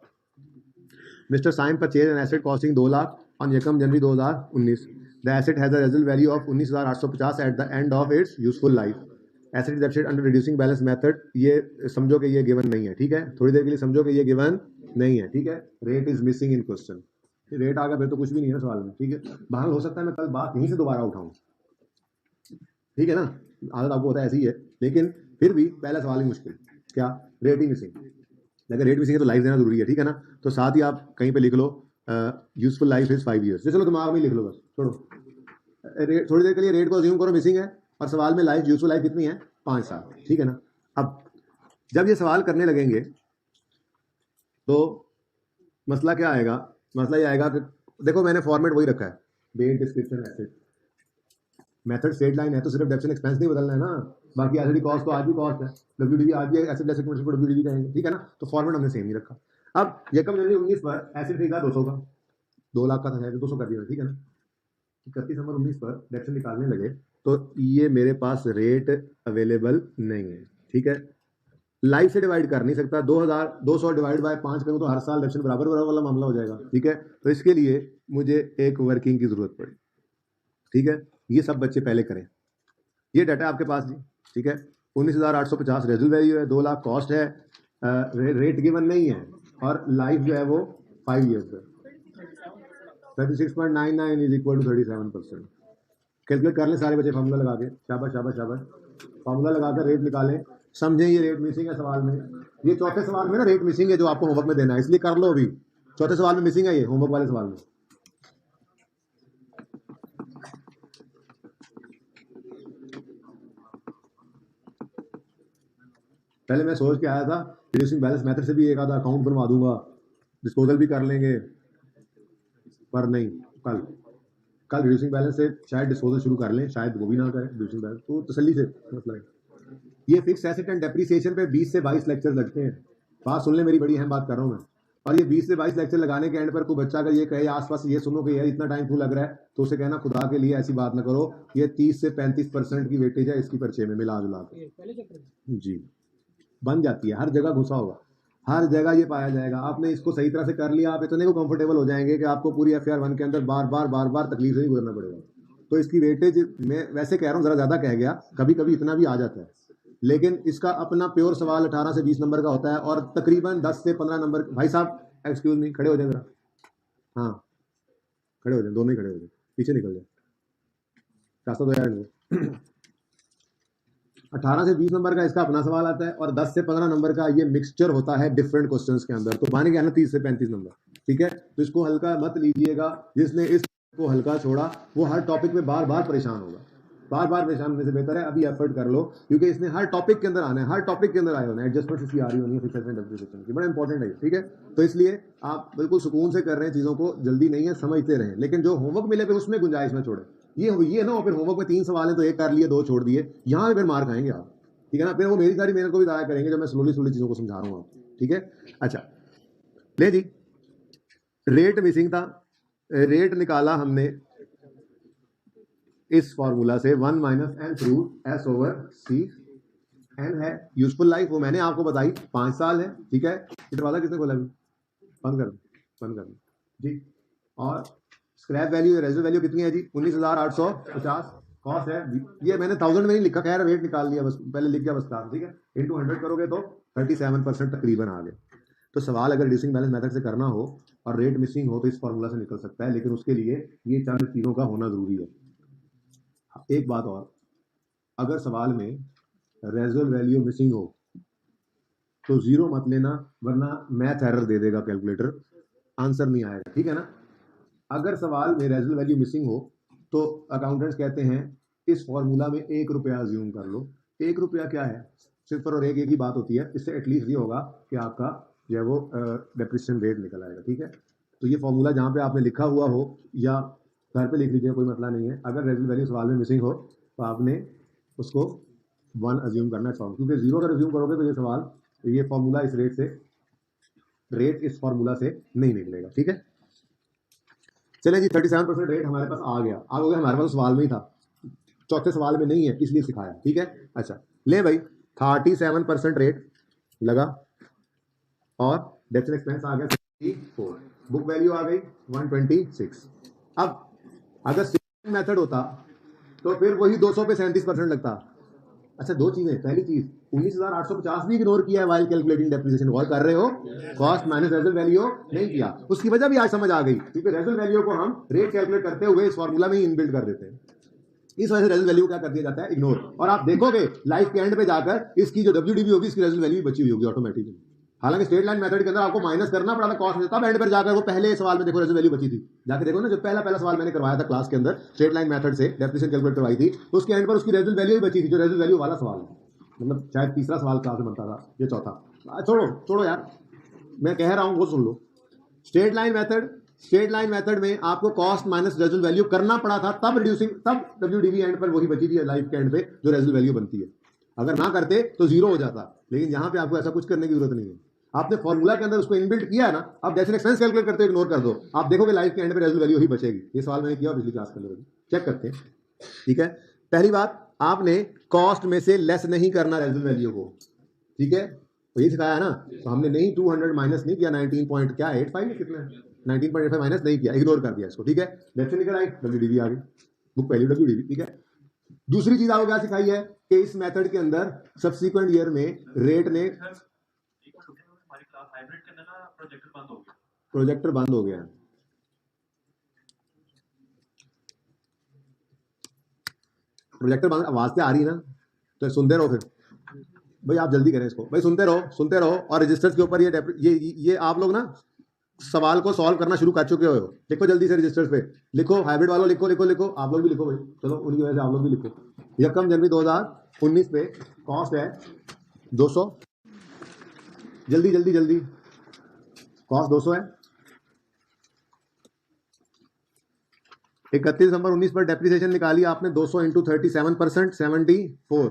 mister Saim purchase an asset costing 2 lakh on 1 January 2019। The asset has a resale value of 19,850 at the end of its useful life. Asset is absent under reducing balance method. ये समझो कि ये गिवन नहीं है, ठीक है, थोड़ी देर के लिए समझो कि ये गिवन नहीं है, ठीक है। Rate is missing in question, rate आ गया फिर तो कुछ भी नहीं है सवाल में, ठीक है। बहरहाल हो सकता है मैं कल बात यहीं से दोबारा उठाऊं, ठीक है ना, आदत आपको होता है ऐसी है, लेकिन फिर भी पहला सवाल ही मुश्किल, क्या, रेट ही मिसिंग। अगर रेट मिसिंग है तो लाइफ देना जरूरी है, ठीक है ना। तो साथ ही आप कहीं पे लिख लो यूजफुल लाइफ इज 5 ईयर्स, चलो दिमाग में लिख लो बस, छोड़ो। थोड़ी देर के लिए रेट को अज्यूम करो मिसिंग है, और सवाल में लाइफ यूजफुल लाइफ कितनी है, 5 साल, ठीक है ना। अब जब ये सवाल करने लगेंगे तो मसला क्या आएगा, मसला ये आएगा कि देखो मैंने फॉर्मेट वही रखा है, date description asset method straight line है, तो सिर्फ डेप्थ एंड एक्सपेंस नहीं बदलना है ना, बाकी एसेट कॉस्ट तो आज भी कॉस्ट है, WDV आज भी एसेट लेस इक्विटी को WDV कहेंगे, ठीक है ना। तो फॉर्मेट हमने सेम ही रखा। अब 1 जनवरी 19 पर एसेट खरीदा 200 का, 2 लाख का था, 200 कर दिया, ठीक है ना। 31 नवंबर 19 पर डेप्थ निकालने लगे तो ये मेरे पास रेट अवेलेबल नहीं है, ठीक है। लाइफ से डिवाइड कर नहीं सकता, 200 डिवाइड बाय 5 करूँ तो हर साल डेप्थ बराबर बराबर वाला मामला हो जाएगा, ठीक है। तो इसके लिए मुझे एक वर्किंग की जरूरत पड़ी, ठीक है। ये सब बच्चे पहले करें, ये डाटा आपके पास जी, ठीक है। 19,850 रेजल वैल्यू है, 2 लाख कॉस्ट है, रेट गिवन नहीं है, और लाइफ जो है वो 5 ईयर्स है। 36.99 इज इक्वल टू 37%। कैलकुलेट कर लें सारे बच्चे फॉर्मूला लगा के, शाबाश शाबाश शाबाश, फॉर्मूला लगाकर रेट निकालें। समझें ये रेट मिसिंग है सवाल में, ये चौथे सवाल में ना रेट मिसिंग है जो आपको होमवर्क में देना है, इसलिए कर लो अभी, चौथे सवाल में मिसिंग है ये, होमवर्क वाले सवाल में। पहले मैं सोच के आया था रिड्यूसिंग बैलेंस मेथड से भी एक आधा अकाउंट बनवा दूंगा, डिस्पोजल भी कर लेंगे, पर नहीं, कल रिड्यूसिंग बैलेंस से शायद डिस्पोजल शुरू कर लें, शायद वो भी ना करें रिड्यूसिंग बैलेंस, तो तसल्ली से मतलब है। ये फिक्स एसेट एंड डेप्रिसिएशन पे 20 से 22 लेक्चर लगते हैं, बात सुन ले मेरी, बड़ी अहम बात कर रहा हूँ मैं। और ये 20 से 22 लेक्चर लगाने के एंड पर कोई बच्चा अगर ये कहे आसपास ये सुनो कि यार इतना टाइम क्यों लग रहा है, तो उसे कहना खुदा के लिए ऐसी बात ना करो, ये 30 से 35% की वेटेज है इसकी पर्चे में मिला जुला के जी बन जाती है, हर जगह घुसा होगा, हर जगह ये पाया जाएगा। आपने इसको सही तरह से कर लिया, आप इतने को कंफर्टेबल हो जाएंगे कि आपको पूरी FR1 के अंदर बार बार तकलीफ से नहीं गुजरना पड़ेगा। तो इसकी वेटेज मैं वैसे कह रहा हूँ, जरा ज्यादा कह गया, कभी कभी इतना भी आ जाता है, लेकिन इसका अपना प्योर सवाल 18 से 20 नंबर का होता है और तकरीबन 10 से 15 नंबर। भाई साहब एक्सक्यूज मी, खड़े हो जाए जरा, हाँ खड़े हो जाए, दोनों ही खड़े हो जाए, पीछे निकल जाए, रास्ता दो यार। 18 से 20 नंबर का इसका अपना सवाल आता है और 10 से 15 नंबर का ये मिक्सचर होता है डिफरेंट क्वेश्चंस के अंदर, तो माने क्या ना 30 से 35 नंबर, ठीक है। तो इसको हल्का मत लीजिएगा, जिसने इसको हल्का छोड़ा वो हर टॉपिक में बार बार परेशान होगा। बार बार परेशान होने से बेहतर है अभी एफर्ट कर लो, क्योंकि इसने हर टॉपिक के अंदर आना है, हर टॉपिक के अंदर आए होना है, एडजस्टमेंट इसकी आ रही होनी है फिक्सेशन की, बड़ा इंपॉर्टेंट है, ठीक है। तो इसलिए आप बिल्कुल सुकून से कर रहे हैं चीज़ों को, जल्दी नहीं है, समझते रहें, लेकिन जो होमवर्क मिले फिर उसमें गुंजाइश में छोड़े। ये ना फिर होमवर्क में 3 सवाल है तो एक कर लिए, 2 छोड़ दिए, यहाँ फिर मार खाएंगे आप, ठीक है ना। फिर वो मेरी सारी मेहनत को भी ज़ाया करेंगे जो मैं स्लोली चीज़ों को समझा रहा हूँ आप, ठीक है। अच्छा ले जी, रेट मिसिंग था, रेट निकाला हमने इस फॉर्मूला से 1 minus n through s over c, n है यूजफुल लाइफ, वो मैंने आपको बताई 5 साल है, ठीक है। दरवाजा किसने खोला, बंद कर जी। और स्क्रैप वैल्यू, रेजो वैल्यू कितनी है जी, 19,850 कॉस्ट है, ये मैंने 1000 में नहीं लिखा, खैर रेट निकाल लिया बस, पहले लिख दिया बस था, ठीक है। इंटू 100 करोगे तो 37% तकरीबन आ गए। तो सवाल अगर रिड्यूसिंग बैलेंस मेथड से करना हो और रेट मिसिंग हो तो इस फॉर्मूला से निकल सकता है, लेकिन उसके लिए ये 4 चीज़ों का होना जरूरी है। एक बात और, अगर सवाल में रेजल वैल्यू मिसिंग हो तो 0 मत लेना, वरना मैथ एरर दे देगा कैलकुलेटर, आंसर नहीं आएगा, ठीक है ना। अगर सवाल में रेजल वैल्यू मिसिंग हो तो अकाउंटेंट्स कहते हैं इस फॉर्मूला में 1 रुपया अज्यूम कर लो। 1 रुपया क्या है, सिर्फ और एक ही बात होती है, इससे एटलीस्ट ये होगा कि आपका जो है वो डेप्रिसिएशन रेट निकल आएगा, ठीक है। तो ये फॉर्मूला जहाँ पे आपने लिखा हुआ हो या घर पे लिख लीजिए, कोई मसला नहीं है। अगर रेजल वैल्यू सवाल में मिसिंग हो तो आपने उसको 1 अज्यूम करना है, क्योंकि 0 अगर अज्यूम करोगे तो ये सवाल, ये फॉर्मूला इस रेट इस फॉर्मूला से नहीं निकलेगा, ठीक है। चले जी, 37% रेट हमारे पास आ गया, हमारे पास सवाल में ही था, चौथे सवाल में नहीं है इसलिए सिखाया, ठीक है। अच्छा ले भाई, 37% रेट लगा और डेप्थ एक्सपेंस आ गया 64, बुक वैल्यू आ गई 126। अब अगर सिंपल मेथड होता तो फिर वही 200 पे 37% लगता। अच्छा दो चीजें, पहली चीज 19,850 भी इग्नोर किया है वाइल कैलकुलेटिंग डेप्रिसिएशन, गौर कर रहे हो, कॉस्ट माइनस रेजल वैल्यू नहीं किया, उसकी वजह भी आज समझ आ गई, क्योंकि रेजल वैल्यू को हम रेट कैलकुलेट करते हुए इस फॉर्मूला में ही इनबिल्ट कर देते हैं, इस वजह से रेजल वैल्यू क्या कर दिया जाता है, इग्नोर। और आप देखोगे लाइफ के एंड पे जाकर इसकी जो WDV होगी, इसकी रेजल वैल्यू बची हुई होगी ऑटोमेटिकली। हालांकि स्ट्रेट लाइन मेथड के अंदर आपको माइनस करना पड़ा था कॉस्ट, तब एंड पर जाकर वो पहले सवाल में देखो रेजल वैल्यू बची थी, जाकर देखो ना, जो पहला सवाल मैंने करवाया था क्लास के अंदर स्ट्रेट लाइन मेथड से डेप्रिसिएशन कैलकुलेट करवाई थी, तो उसके एंड पर उसकी रेजल वैल्यू ही बची थी, जो रेजल वैल्यू वाला सवाल है, मतलब शायद तीसरा सवाल क्लास में बनता था, ये चौथा। छोड़ो यार, मैं कह रहा हूं वो सुन लो। स्ट्रेट लाइन मेथड में आपको कॉस्ट माइनस रेजल वैल्यू करना पड़ा था, तब रिड्यूसिंग, तब WDV एंड पर वही बची थी लाइफ के एंड पे जो रेजल वैल्यू बनती है, अगर ना करते तो 0 हो जाता। लेकिन यहां पे आपको ऐसा कुछ करने की जरूरत नहीं है, आपने फॉर्मूला के अंदर उसको इनबिल्ट किया है ना, अब डेसिमल एक्सपेंस कैलकुलेट करते इग्नोर कर दो, आप देखोगे लाइफ के एंड पे रेजल वैल्यू ही बचेगी। ये सवाल मैंने किया पिछली क्लास के अंदर, चेक करते हैं, ठीक है। पहली बात, आपने कॉस्ट में से लेस नहीं करना रेजल वैल्यू को, ठीक है, तो ये सिखाया है ना। तो हमने नहीं 200 माइनस नहीं किया, 19.85 कितना 19.85 माइनस नहीं किया, इग्नोर कर दिया इसको, ठीक है। लेफ्ट से निकल आई, WDV आ गई, बुक वैल्यू WDV, ठीक है। दूसरी चीज आपको क्या सिखाई है कि इस मेथड के अंदर सब्सिक्वेंट ईयर में रेट ने प्रोजेक्टर बंद हो गया, प्रोजेक्टर बंद, आवाज क्या आ रही है ना, तो सुनते रहो फिर भाई, आप जल्दी करें इसको भाई, सुनते रहो। और रजिस्टर्स के ऊपर ये आप लोग ना सवाल को सॉल्व करना शुरू कर चुके हो, लिखो जल्दी से रजिस्टर्स पे, लिखो हाइब्रिड वालों, लिखो आप लोग भी लिखो भाई, चलो उनकी वजह से आप लोग भी लिखो। 1 जनवरी 2019 पे कॉस्ट है 200, जल्दी कॉस्ट 200 है। 31 दिसंबर 19 पर डेप्रिसिएशन निकाली आपने 200 इंटू 37%, 74,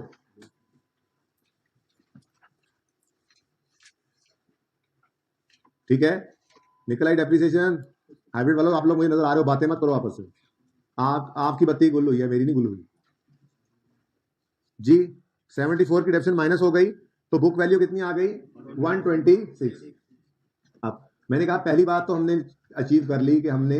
ठीक है। निकल आई डेप्रिसिएशन। हाइब्रिड वालों आप लोग मुझे नजर आ रहे हो, बातें मत करो आपस में। आपकी बत्ती गुल हुई है, मेरी नहीं गुल हुई जी। 74 की डेप्रिसिएशन माइनस हो गई तो बुक वैल्यू कितनी आ गई 126। अब मैंने कहा पहली बात तो हमने अचीव कर ली कि हमने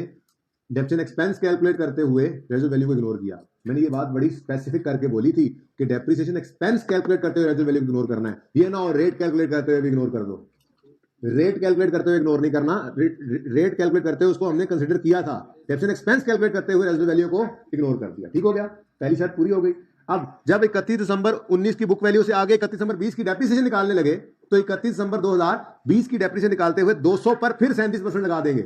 डेप्रिसिएशन एक्सपेंस कैलकुलेट करते हुए रेजिडुअल वैल्यू को इग्नोर किया। मैंने ये बात बड़ी स्पेसिफिक करके बोली थी कि डेप्रिसिएशन एक्सपेंस कैलकुलेट करते हुए रेजिडुअल वैल्यू को इग्नोर करना है। ये ना हो रेट कैलकुलेट करते हुए भी इग्नोर कर दो। रेट कैलकुलेट करते हुए इग्नोर नहीं करना। रेट कैलकुलेट करते हुए उसको हमने कंसीडर किया था, डेप्रिसिएशन एक्सपेंस कैलकुलेट करते हुए रेजिडुअल वैल्यू को इग्नोर कर दिया। ठीक हो गया, पहली शर्त पूरी हो गई। अब जब 31 दिसंबर 19 की बुक वैल्यू से आगे 31 दिसंबर 20 की डेप्रिसिएशन निकालने लगे तो 31 दिसंबर 2020 की डेप्रिसिएशन निकालते हुए 200 पर फिर 37% लगा देंगे।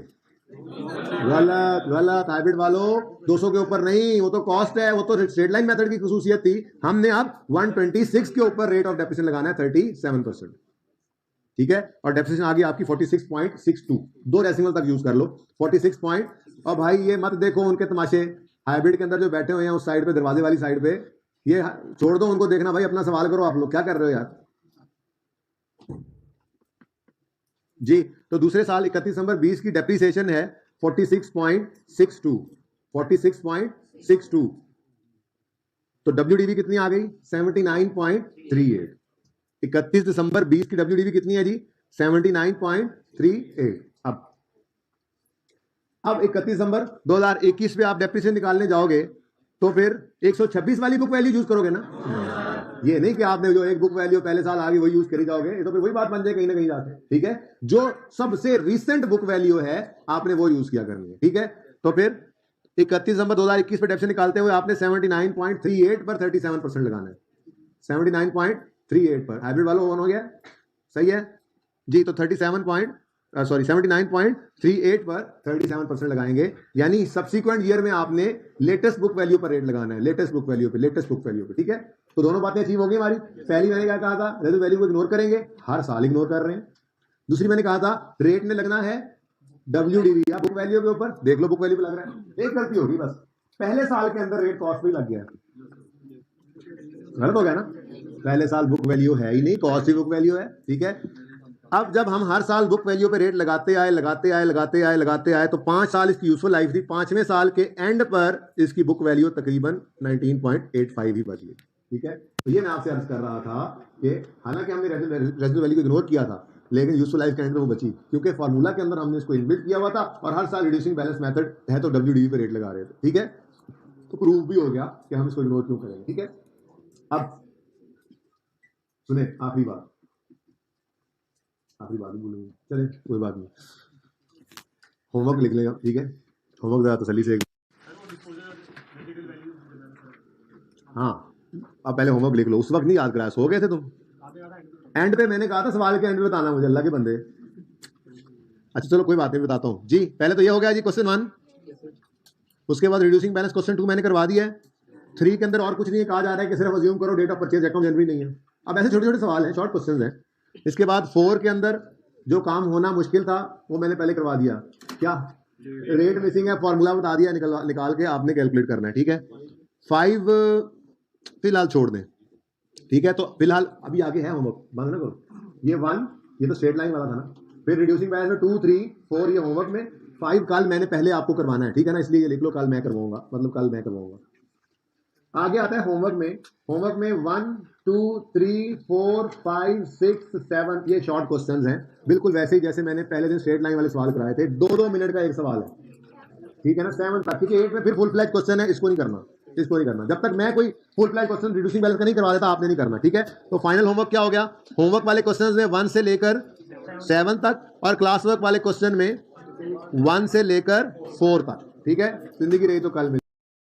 गलत गलत हाइब्रिड वालों, 200 के ऊपर नहीं, वो तो कॉस्ट है, वो तो स्ट्रेट लाइन मेथड की खसूसियत थी। हमने अब 126 के ऊपर रेट ऑफ डेप्रिसिएशन लगाना है 37%। ठीक है, और डेप्रिसिएशन आ गई आपकी 46.62। 2 डेसिमल तक यूज कर लो 46 पॉइंट। और भाई ये मत देखो उनके तमाशे, हाइब्रिड के अंदर जो बैठे हुए हैं उस साइड पे, दरवाजे वाली साइड पे, ये छोड़ दो उनको देखना। भाई अपना सवाल करो, आप लोग क्या कर रहे हो यार जी। तो दूसरे साल 31 दिसंबर 20 की डेप्रिसिएशन है 46.62। 46.62 तो WDV कितनी आ गई 79.38। 31 दिसंबर 20 की WDV कितनी है जी 79.38। अब 31 दिसंबर 2021 पे आप डेप्रिसिएशन निकालने जाओगे तो फिर 126 वाली बुक वैल्यू यूज करोगे ना। ये नहीं कि आपने जो एक बुक वैल्यू पहले साल आ गई वही यूज करी जाओगे, ये तो फिर वही बात बन जाए कहीं ना कहीं जाके। ठीक है, जो सबसे रिसेंट बुक वैल्यू है आपने वो यूज किया करनी है। ठीक है, तो फिर 31 दिसंबर 2021 पे डेप्रिसिएशन निकालते हुए आपने 79.38 पर 37% लगाना है। 79.38 पर हाइब्रिड वालों ऑन हो गया, सही है जी। तो 79.38 पर 37% लगाएंगे, यानी सब्सिक्वेंट ईयर में आपने लेटेस्ट बुक वैल्यू पर रेट लगाना है। लेटेस्ट बुक वैल्यू पे। ठीक है, तो दोनों बातें अचीव हो गई हमारी। पहली मैंने क्या कहा था, रेजिडुअल वैल्यू को इग्नोर करेंगे, हर साल इग्नोर कर रहे हैं। दूसरी मैंने कहा था रेट में लगना है WDV या बुक वैल्यू के ऊपर। देख लो बुक वैल्यू पे लग रहा है, एक गलती होगी बस, पहले साल के अंदर रेट कॉस्ट भी लग गया, गलत हो गया ना। पहले साल बुक वैल्यू है ही नहीं, कॉस्ट ही बुक वैल्यू है। ठीक है, अब जब हम हर साल बुक वैल्यू पे रेट लगाते आए तो 5 साल इसकी यूजफुल लाइफ थी। 5वें साल के एंड पर इसकी बुक वैल्यू तकरीबन 19.85 ही बची। ठीक है, तो ये मैं आपसे अर्ज कर रहा था कि हालांकि हमने रेजिडुअल वैल्यू को इग्नोर किया था, लेकिन यूजफुल लाइफ के एंड में वो बची, क्योंकि फार्मूला के अंदर हमने इसको इनबिल्ट किया हुआ था और हर साल रिड्यूसिंग बैलेंस मेथड है तो WDV पे रेट लगा रहे थे। ठीक है, तो प्रूव भी हो गया कि हम इसको इग्नोर क्यों करेंगे। ठीक है, अब सुने आखिरी बात बोलूंगा, चले कोई बात नहीं, होमवर्क लिख लेगा। ठीक है, होमवर्क जरा तसल्ली से, हाँ अब पहले होमवर्क लिख लो। उस वक्त नहीं याद कराया, सो गए थे तुम। एंड पे मैंने कहा था सवाल के एंड पे बताना मुझे, अल्लाह के बंदे। अच्छा चलो कोई बात नहीं, बताता हूँ जी। पहले तो ये हो गया जी क्वेश्चन 1, उसके बाद रिड्यूसिंग बैलेंस क्वेश्चन 2 मैंने करवा दिया है। 3 के अंदर और कुछ नहीं कहा जा रहा है कि सिर्फ अज्यूम करो डेट ऑफ परचेज अकाउंट जनवरी नहीं है। अब ऐसे छोटे छोटे सवाल हैं, शॉर्ट क्वेश्चन हैं। इसके बाद 4 के अंदर जो काम होना मुश्किल था वो मैंने पहले करवा दिया, क्या रेट मिसिंग है, फॉर्मूला बता दिया, निकाल के आपने कैलकुलेट करना है। ठीक है, 5 फिलहाल छोड़ दें। ठीक है, तो फिलहाल अभी आगे है होमवर्क, बंद ना करो। ये 1 ये तो स्ट्रेट लाइन वाला था ना, फिर रिड्यूसिंग बैलेंस में 2 3 4 ये होमवर्क में, 5 कल मैंने पहले आपको करवाना है। ठीक है ना, इसलिए ये लिख लो कल मैं करवाऊंगा, मतलब कल मैं करवाऊंगा। आगे आता है होमवर्क में 1 2 3 4 5 6 7 ये शॉर्ट क्वेश्चंस हैं, बिल्कुल वैसे ही जैसे मैंने पहले दिन स्ट्रेट लाइन वाले सवाल कराए थे। 2-2 मिनट का एक सवाल है। ठीक है ना, 7 तक। ठीक है, 8 में फिर फुल फ्लैज क्वेश्चन है, इसको नहीं करना। जब तक मैं कोई full fledge question reducing balance का नहीं करवा देता आपने नहीं करना। ठीक है, तो फाइनल होमवर्क क्या हो गया, होमवर्क वाले क्वेश्चन में 1 से लेकर 7 तक और क्लास वर्क वाले क्वेश्चन में 1 से लेकर 4 तक। ठीक है, जिंदगी रही तो कल मिले।